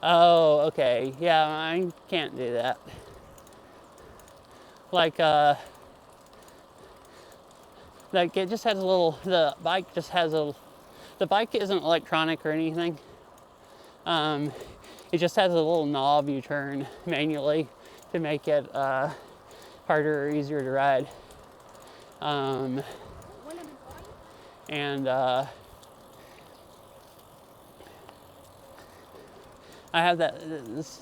Oh, okay. Yeah, I can't do that. Like, like it just has a little, the bike just has a, the bike isn't electronic or anything. It just has a little knob you turn manually to make it harder or easier to ride. And I have this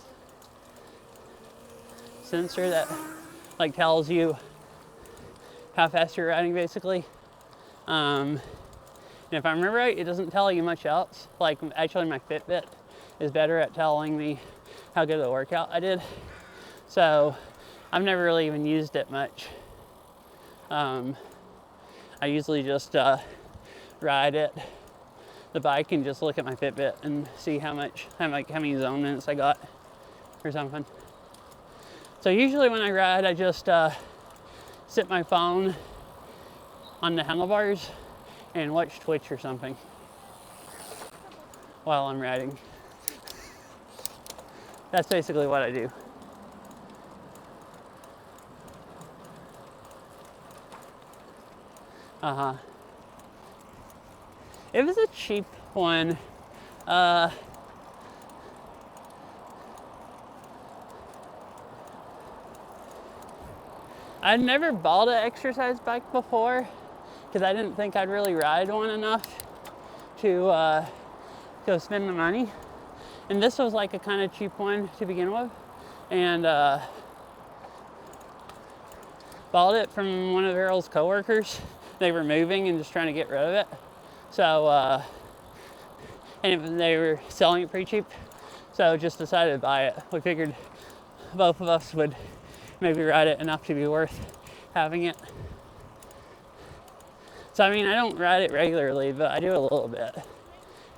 sensor that like tells you how fast you're riding, basically. And if I remember right, it doesn't tell you much else. Like, actually my Fitbit is better at telling me how good of a workout I did. So I've never really even used it much. I usually just ride it, the bike, and just look at my Fitbit and see how many zone minutes I got or something. So usually when I ride, I just sit my phone on the handlebars and watch Twitch or something while I'm riding. That's basically what I do. It was a cheap one. I'd never bought an exercise bike before because I didn't think I'd really ride one enough to go spend the money. And this was like a kind of cheap one to begin with. And bought it from one of Errol's coworkers. They were moving and just trying to get rid of it. So, and they were selling it pretty cheap. So just decided to buy it. We figured both of us would maybe ride it enough to be worth having it. So I mean, I don't ride it regularly, but I do a little bit.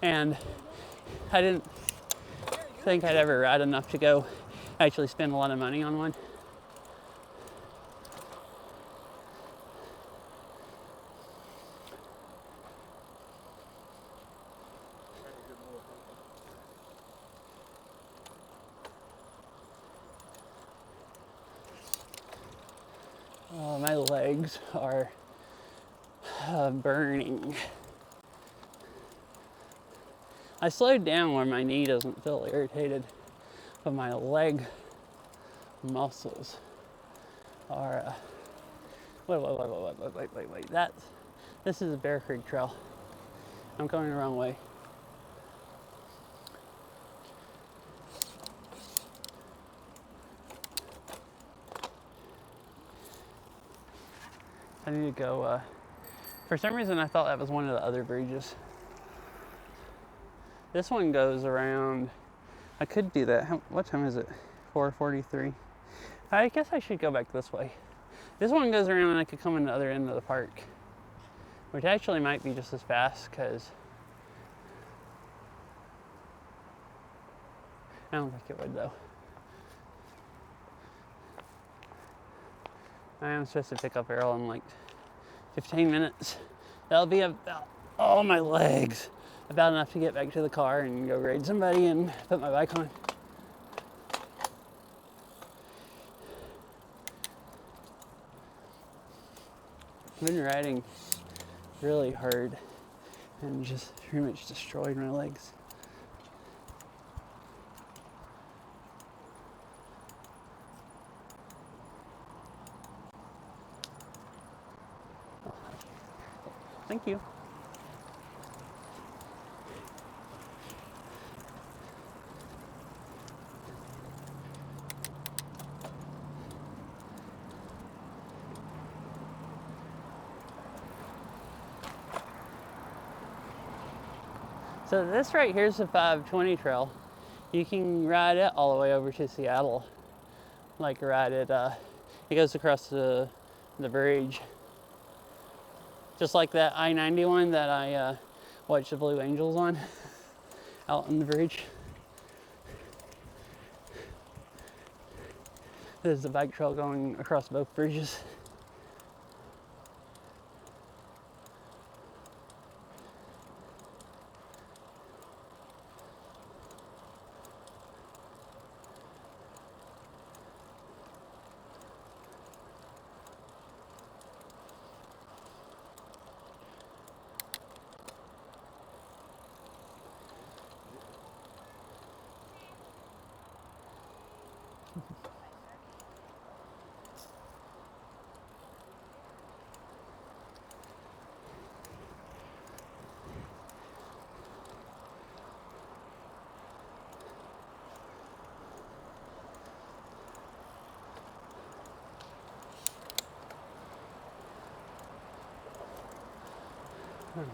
And I didn't think I'd ever ride enough to go actually spend a lot of money on one. Oh, my legs are burning. I slowed down where my knee doesn't feel irritated, but my leg muscles are. Wait. This is a Bear Creek Trail. I'm going the wrong way. need to go, for some reason I thought that was one of the other bridges. This one goes around, I could do that. What time is it? 4:43. I guess I should go back this way. This one goes around and I could come in the other end of the park, which actually might be just as fast because I don't think it would though. I am supposed to pick up Errol in like 15 minutes. That'll be about, oh my legs, about enough to get back to the car and go grade somebody and put my bike on. I've been riding really hard and just pretty much destroyed my legs. Thank you. So this right here is the 520 trail. You can ride it all the way over to Seattle. Like ride it, it goes across the bridge. Just like that I-91 that I watched the Blue Angels on, out on the bridge. There's the bike trail going across both bridges.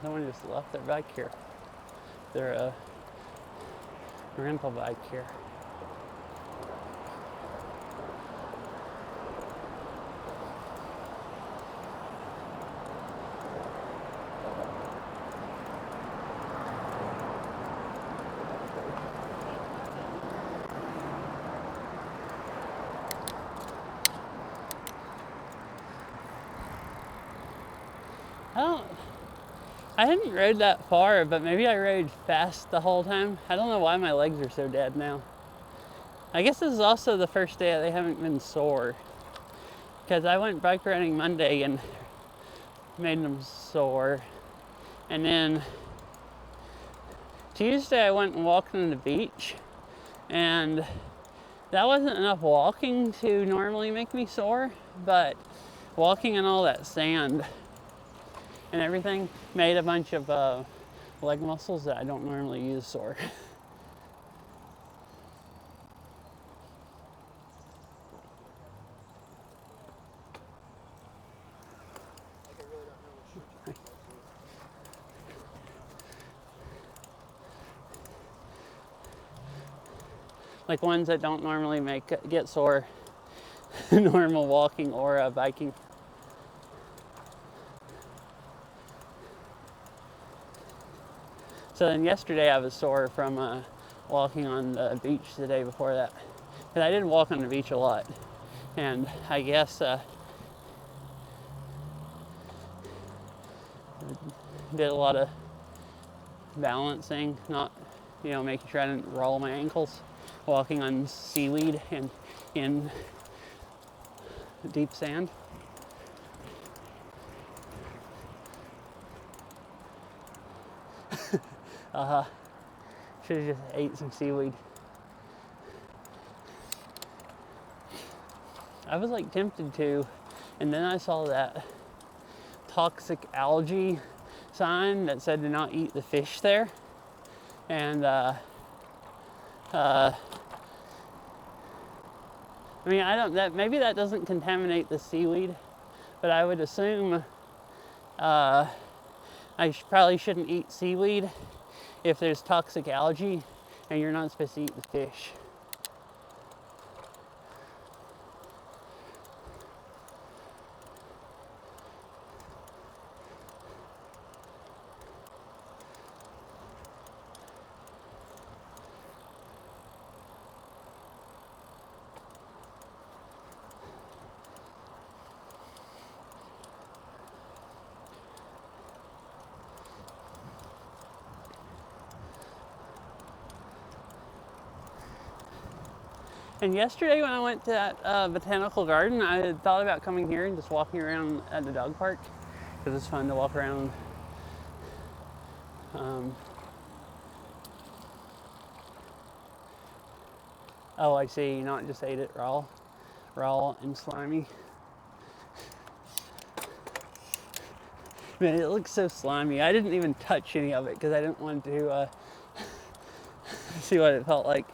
Someone just left their bike here. Their rental bike here. I hadn't rode that far, but maybe I rode fast the whole time. I don't know why my legs are so dead now. I guess this is also the first day they haven't been sore. Because I went bike riding Monday and made them sore. And then Tuesday I went and walked on the beach. And that wasn't enough walking to normally make me sore. But walking in all that sand and everything made a bunch of leg muscles that I don't normally use sore. Like ones that don't normally get sore normal walking or biking. So then yesterday I was sore from walking on the beach the day before that. And I did walk on the beach a lot. And I guess did a lot of balancing, not, making sure I didn't roll my ankles, walking on seaweed and in deep sand. Should have just ate some seaweed. I was like tempted to, and then I saw that toxic algae sign that said to not eat the fish there. And maybe that doesn't contaminate the seaweed, but I would assume probably shouldn't eat seaweed if there's toxic algae and you're not supposed to eat the fish. And yesterday when I went to that botanical garden, I had thought about coming here and just walking around at the dog park because it's fun to walk around. Oh, I see. You not just ate it raw and slimy. Man, it looks so slimy. I didn't even touch any of it because I didn't want to see what it felt like.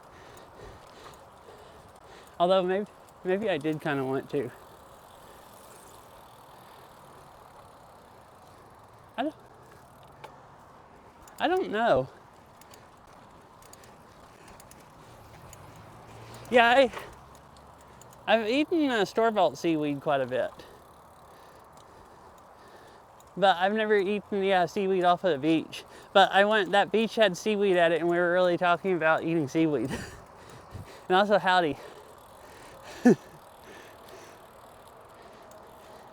Although maybe I did kind of want to. I don't know. Yeah, I've eaten store-bought seaweed quite a bit. But I've never eaten seaweed off of the beach. But that beach had seaweed at it, and we were really talking about eating seaweed. And also howdy.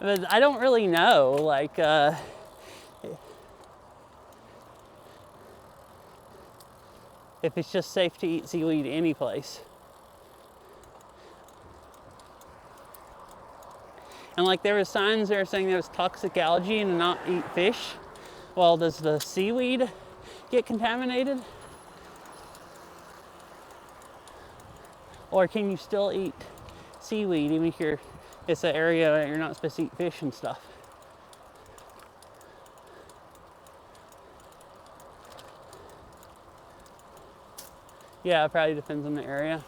But I don't really know, like, if it's just safe to eat seaweed any place. And like there were signs there saying there was toxic algae and not eat fish. Well, does the seaweed get contaminated? Or can you still eat seaweed even if it's an area that you're not supposed to eat fish and stuff? Yeah, it probably depends on the area.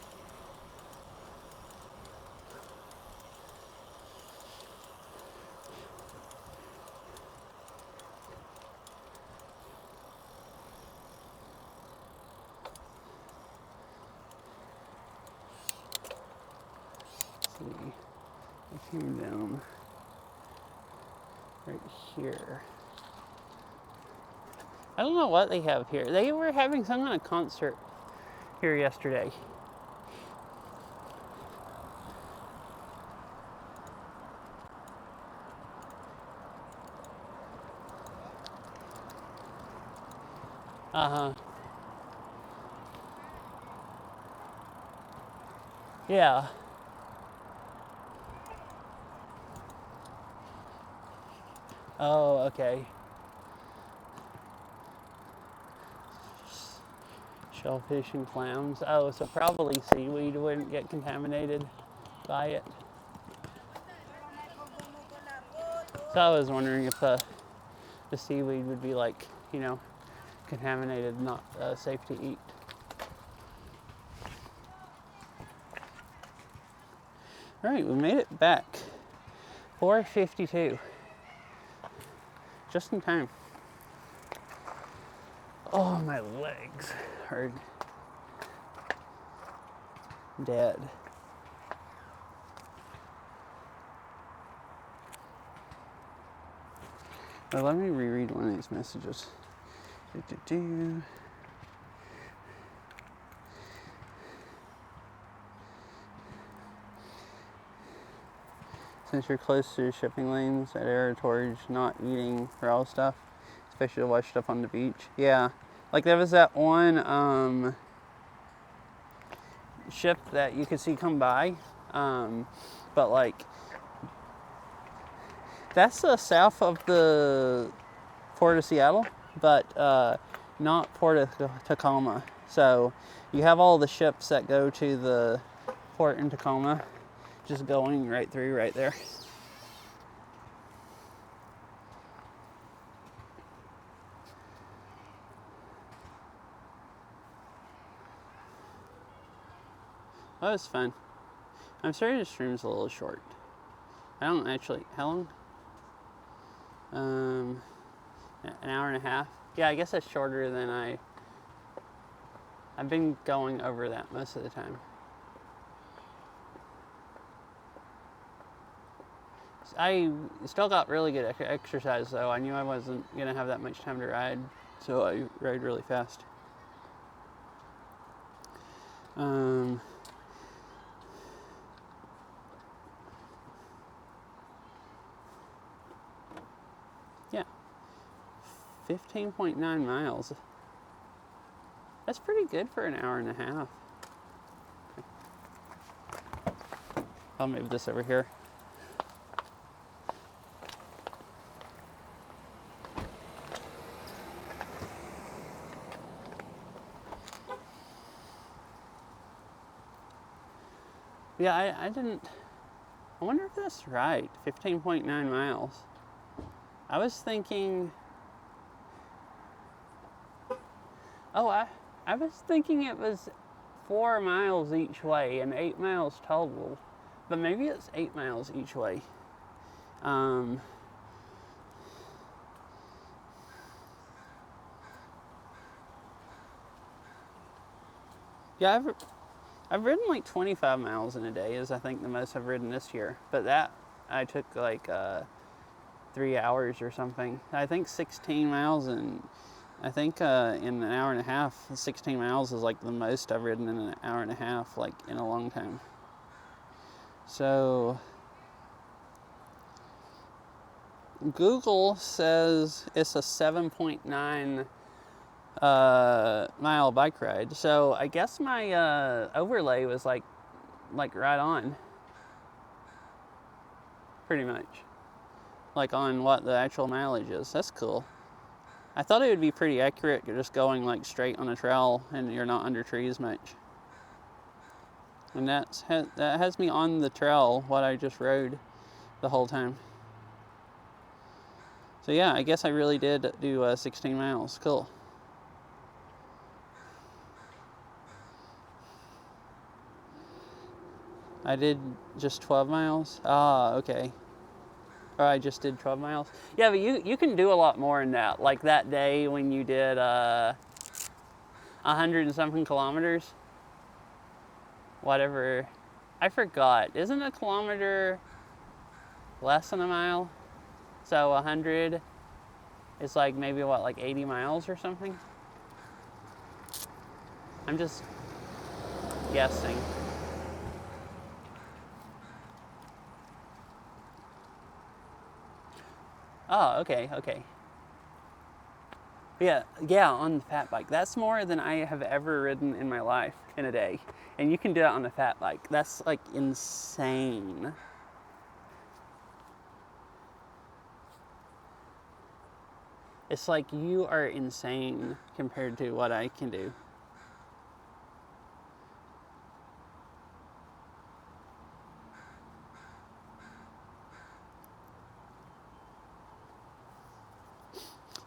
I came down right here. I don't know what they have here. They were having some kind of concert here yesterday. Uh-huh. Yeah. Oh, okay. Shellfish and clams. Oh, so probably seaweed wouldn't get contaminated by it. So I was wondering if the seaweed would be like, contaminated, not safe to eat. All right, we made it back. 4:52. Just in time. Oh, my legs are dead. Well, let me reread one of these messages. Since you're close to shipping lanes, I'd encourage not eating raw stuff, especially to watch stuff on the beach. Yeah, like there was that one ship that you could see come by, but like that's south of the Port of Seattle, but not Port of Tacoma. So you have all the ships that go to the port in Tacoma just going right through right there. That was fun. I'm sorry the stream's a little short. I don't actually, how long? An hour and a half. Yeah, I guess that's shorter than I've been going over that most of the time. I still got really good exercise though. I knew I wasn't gonna have that much time to ride, so I rode really fast. Yeah, 15.9 miles. That's pretty good for an hour and a half. I'll move this over here. Yeah, I wonder if that's right, 15.9 miles. I was thinking, I was thinking it was 4 miles each way and 8 miles total, but maybe it's 8 miles each way. Yeah, I've ridden like 25 miles in a day is I think the most I've ridden this year, but that I took like 3 hours or something. I think 16 miles, and I think in an hour and a half, 16 miles is like the most I've ridden in an hour and a half, like in a long time. So Google says it's a 7.9 mile bike ride. So I guess my overlay was like right on, pretty much, like on what the actual mileage is. That's cool. I thought it would be pretty accurate. You're just going like straight on a trail and you're not under trees much. And that has me on the trail what I just rode the whole time. So yeah, I guess I really did do 16 miles. Cool. I did just 12 miles? Ah, okay. Or I just did 12 miles? Yeah, but you can do a lot more in that. Like that day when you did 100 and something kilometers. Whatever. I forgot. Isn't a kilometer less than a mile? So 100 is like maybe what, like 80 miles or something? I'm just guessing. Oh, okay. Yeah, on the fat bike. That's more than I have ever ridden in my life in a day. And you can do it on the fat bike. That's like insane. It's like you are insane compared to what I can do.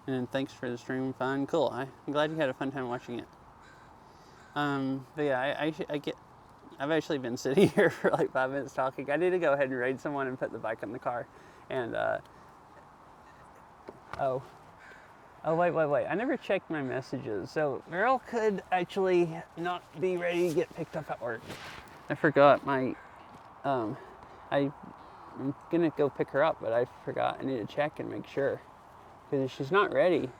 And thanks for the stream, fun, cool. I'm glad you had a fun time watching it. But yeah, I've actually been sitting here for like 5 minutes talking. I need to go ahead and raid someone and put the bike in the car. And oh wait, I never checked my messages. So Meryl could actually not be ready to get picked up at work. I forgot my, I'm gonna go pick her up, but I forgot. I need to check and make sure. Because if she's not ready,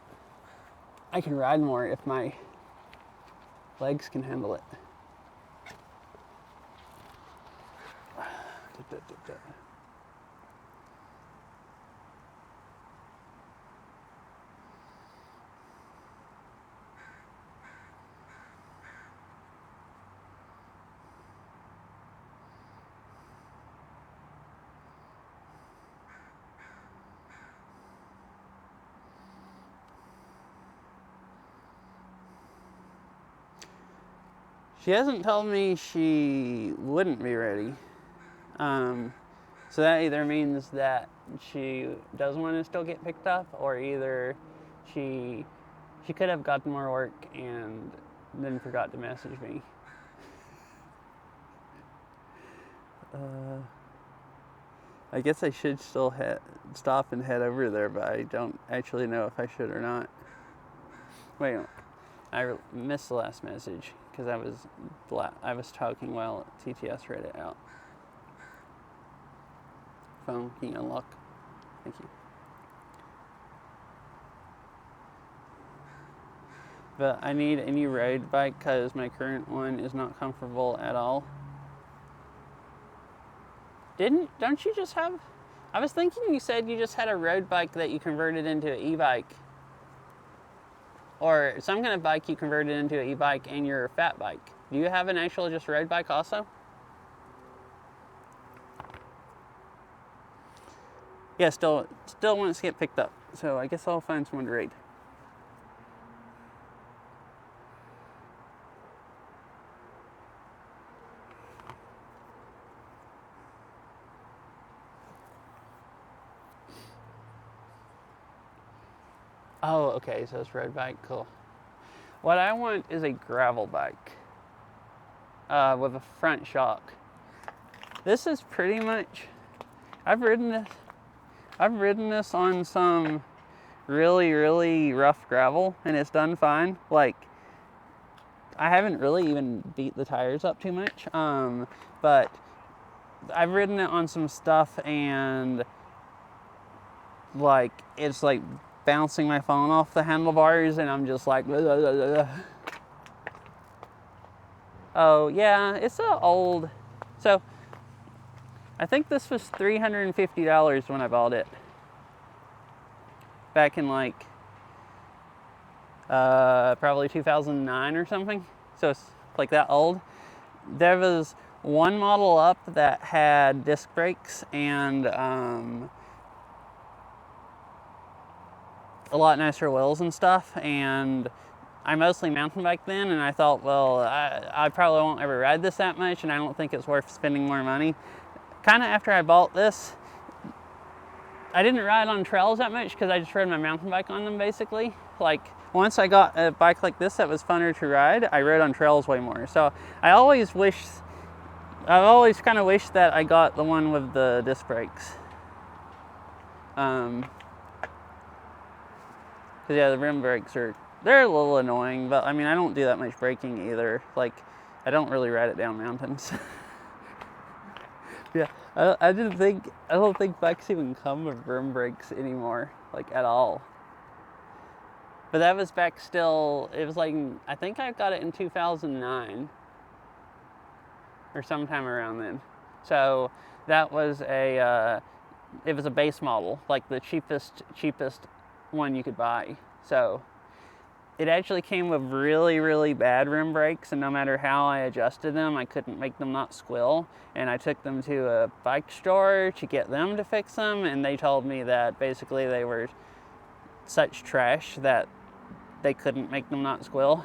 I can ride more if my legs can handle it. She hasn't told me she wouldn't be ready. So that either means that she does want to still get picked up, or either she could have gotten more work and then forgot to message me. I guess I should still stop and head over there, but I don't actually know if I should or not. Wait, I missed the last message because I was talking while TTS read it out. Phone, can you unlock? Thank you. But I need a new road bike because my current one is not comfortable at all. Don't you just have? I was thinking you said you just had a road bike that you converted into an e-bike. Or some kind of bike you converted into an e-bike and your fat bike. Do you have an actual just road bike also? Yeah, still wants to get picked up. So I guess I'll find someone to raid. Oh, okay, so it's road bike, cool. What I want is a gravel bike with a front shock. This is pretty much, I've ridden this on some really, really rough gravel and it's done fine. Like, I haven't really even beat the tires up too much, but I've ridden it on some stuff and like, it's like bouncing my phone off the handlebars and I'm just like, blah, blah, blah, blah. Oh yeah, it's a old, so I think this was $350 when I bought it. Back in like, probably 2009 or something. So it's like that old. There was one model up that had disc brakes and a lot nicer wheels and stuff, and I mostly mountain bike then, and I thought, well, I probably won't ever ride this that much, and I don't think it's worth spending more money. Kind of after I bought this, I didn't ride on trails that much because I just rode my mountain bike on them basically. Like, once I got a bike like this that was funner to ride, I rode on trails way more. So I've always kind of wished that I got the one with the disc brakes. Cause yeah, the rim brakes they're a little annoying, but I mean, I don't do that much braking either. Like, I don't really ride it down mountains. Yeah, I don't think bikes even come with rim brakes anymore, like at all. But that was back still, it was like, I think I got it in 2009 or sometime around then. So that was it was a base model, like the cheapest one you could buy. So it actually came with really, really bad rim brakes, and no matter how I adjusted them, I couldn't make them not squill. And I took them to a bike store to get them to fix them, and they told me that basically they were such trash that they couldn't make them not squill,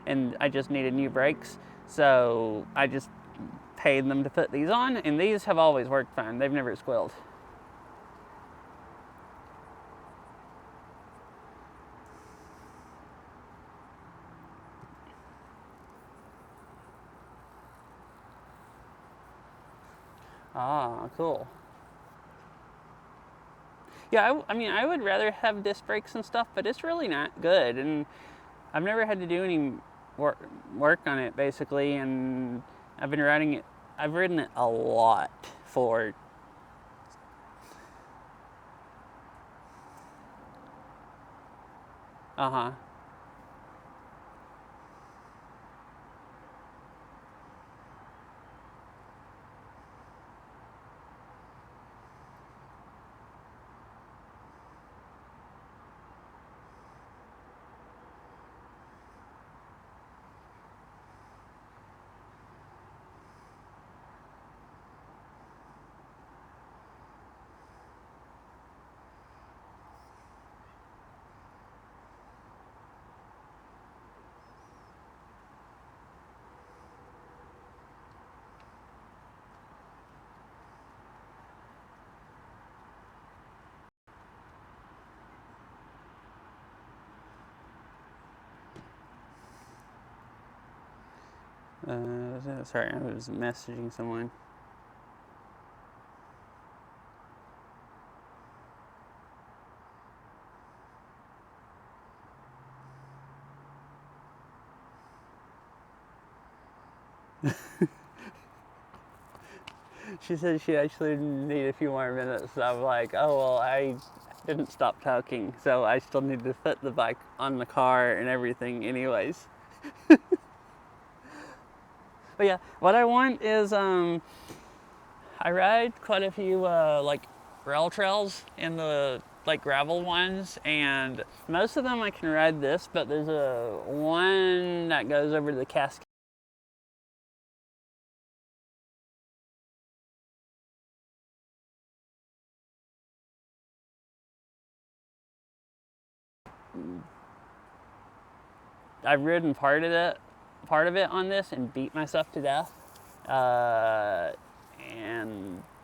and I just needed new brakes. So I just paid them to put these on, and these have always worked fine. They've never squilled. Ah, cool. Yeah, I mean, I would rather have disc brakes and stuff, but it's really not good, and I've never had to do any work on it basically, and I've ridden it a lot for. Uh-huh. Sorry, I was messaging someone. She said she actually need a few more minutes. So I'm like, oh, well, I didn't stop talking, so I still need to fit the bike on the car and everything anyways. But yeah, what I want is, I ride quite a few, like, rail trails in the, like, gravel ones, and most of them I can ride this, but there's a one that goes over to the Cascade. I've ridden part of it on this and beat myself to death, and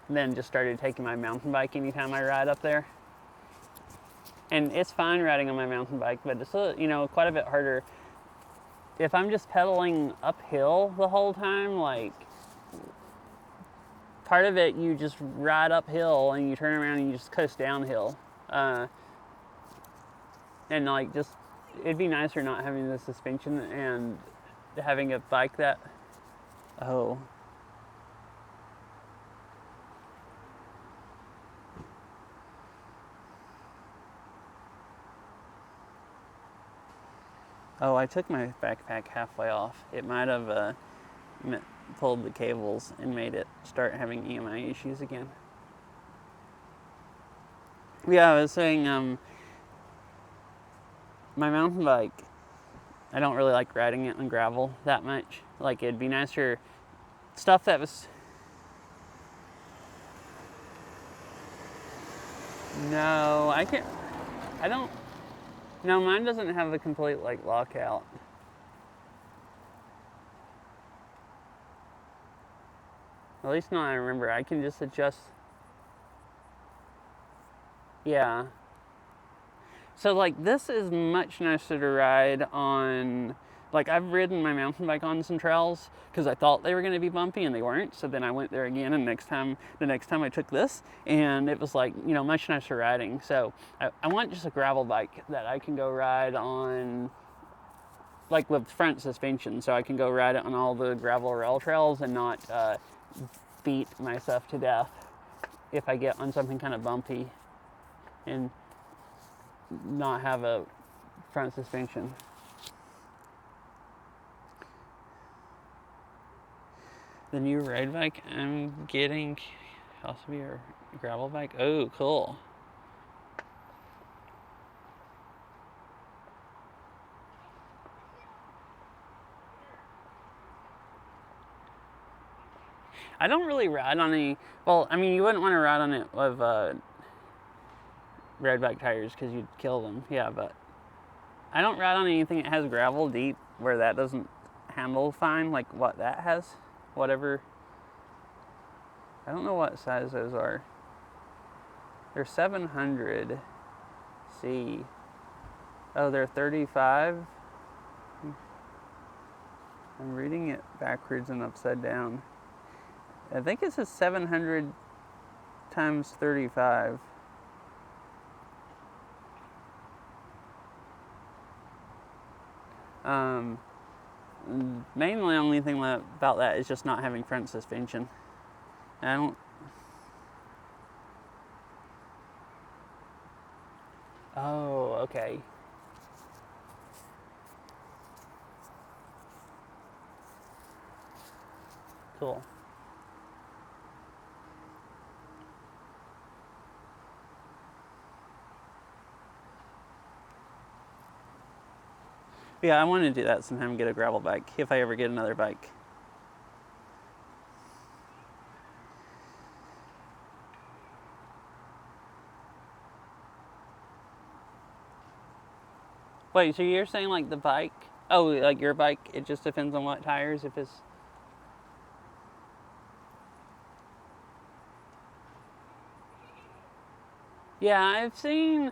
then just started taking my mountain bike anytime I ride up there. And it's fine riding on my mountain bike, but it's quite a bit harder if I'm just pedaling uphill the whole time. Like, part of it, you just ride uphill and you turn around and you just coast downhill, and like, just it'd be nicer not having the suspension and having a bike that, oh, I took my backpack halfway off. It might have pulled the cables and made it start having EMI issues again. Yeah, I was saying, my mountain bike, I don't really like riding it on gravel that much. Like, it'd be nicer stuff that was... No, I don't, no, mine doesn't have a complete, like, lockout. At least not I remember. I can just adjust. Yeah. So, like, this is much nicer to ride on. Like, I've ridden my mountain bike on some trails because I thought they were going to be bumpy and they weren't. So then I went there again, and the next time I took this, and it was like, much nicer riding. So I want just a gravel bike that I can go ride on, like, with front suspension, so I can go ride it on all the gravel rail trails and not beat myself to death if I get on something kind of bumpy and not have a front suspension. The new road bike I'm getting also be a gravel bike. Oh, cool. I don't really ride on any. Well, I mean, you wouldn't want to ride on it with road bike tires because you'd kill them. Yeah, but I don't ride on anything that has gravel deep where that doesn't handle fine, like what that has. Whatever. I don't know what size those are. They're 700C. Oh, they're 35. I'm reading it backwards and upside down. I think it says 700 times 35. Mainly, only thing about that is just not having front suspension. I don't. Oh, okay. Cool. Yeah, I want to do that sometime, get a gravel bike, if I ever get another bike. Wait, so you're saying like the bike? Oh, like your bike, it just depends on what tires, if it's... Yeah, I've seen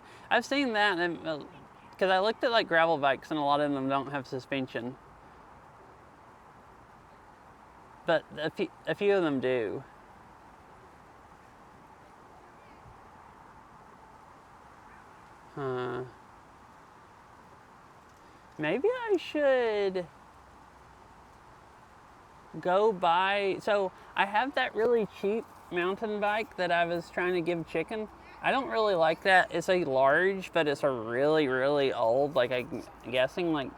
that, because I looked at like gravel bikes and a lot of them don't have suspension. But a few of them do. Huh. Maybe I should... go buy. So I have that really cheap mountain bike that I was trying to give Chicken. I don't really like that. It's a large, but it's a really, really old, like I'm guessing like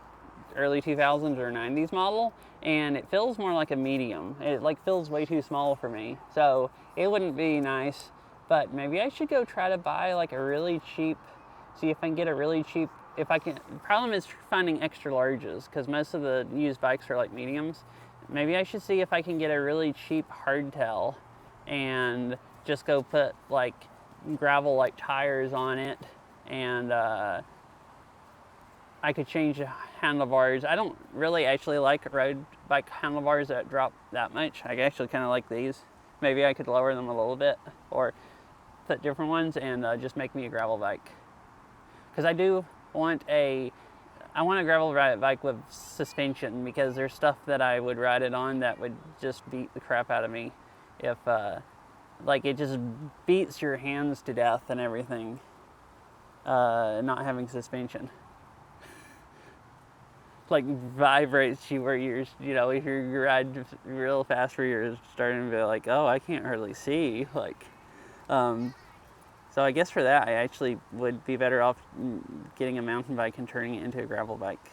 early 2000s or 90s model, and it feels more like a medium. It like feels way too small for me, so it wouldn't be nice. But maybe I should go try to buy like a really cheap, see if I can get a really cheap, if I can. The problem is finding extra larges because most of the used bikes are like mediums. Maybe I should see if I can get a really cheap hardtail and just go put like gravel like tires on it, and I could change the handlebars. I don't really actually like road bike handlebars that drop that much. I actually kind of like these. Maybe I could lower them a little bit or put different ones and just make me a gravel bike. Because I want a gravel bike with suspension, because there's stuff that I would ride it on that would just beat the crap out of me if like it just beats your hands to death and everything, not having suspension. Like vibrates you where you're, if you ride real fast where you're starting to be like, oh, I can't hardly see. Like, so I guess for that, I actually would be better off getting a mountain bike and turning it into a gravel bike.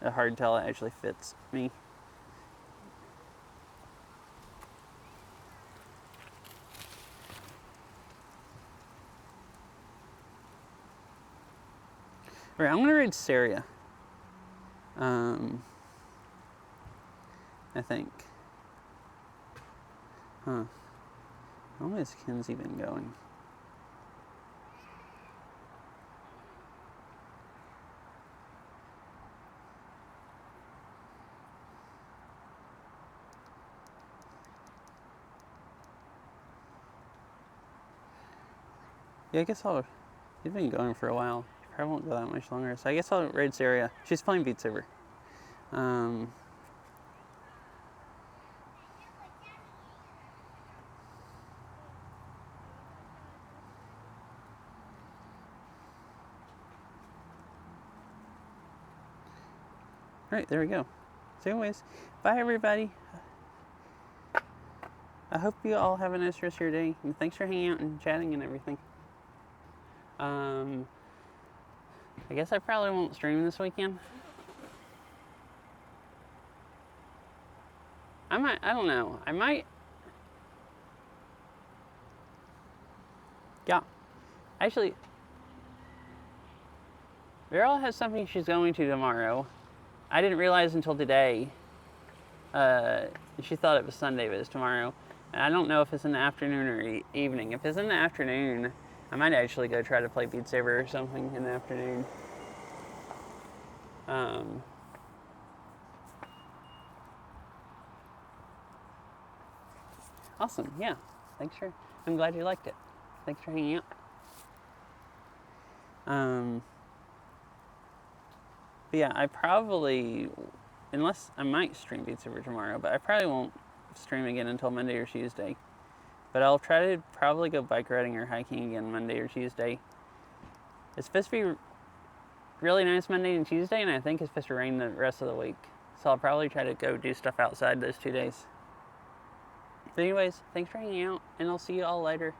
A hardtail actually fits me. All right, I'm gonna read Saria. I think. Huh. How is Kinsey been going? Yeah, I guess he's been going for a while. Probably won't go that much longer. So I guess I'll raid Saria. She's playing Beat Saber. Alright, there we go. So anyways, bye everybody. I hope you all have a nice rest of your day. And thanks for hanging out and chatting and everything. I guess I probably won't stream this weekend. I don't know. I might. Yeah. Actually, Veryl has something she's going to tomorrow. I didn't realize until today. She thought it was Sunday, but it's tomorrow. And I don't know if it's in the afternoon or evening. If it's in the afternoon, I might actually go try to play Beat Saber or something in the afternoon. Awesome, yeah. I'm glad you liked it. Thanks for hanging out. But yeah, I probably, unless I might stream Beat Saber tomorrow, but I probably won't stream again until Monday or Tuesday. But I'll try to probably go bike riding or hiking again Monday or Tuesday. It's supposed to be really nice Monday and Tuesday, and I think it's supposed to rain the rest of the week. So I'll probably try to go do stuff outside those 2 days. But anyways, thanks for hanging out, and I'll see you all later.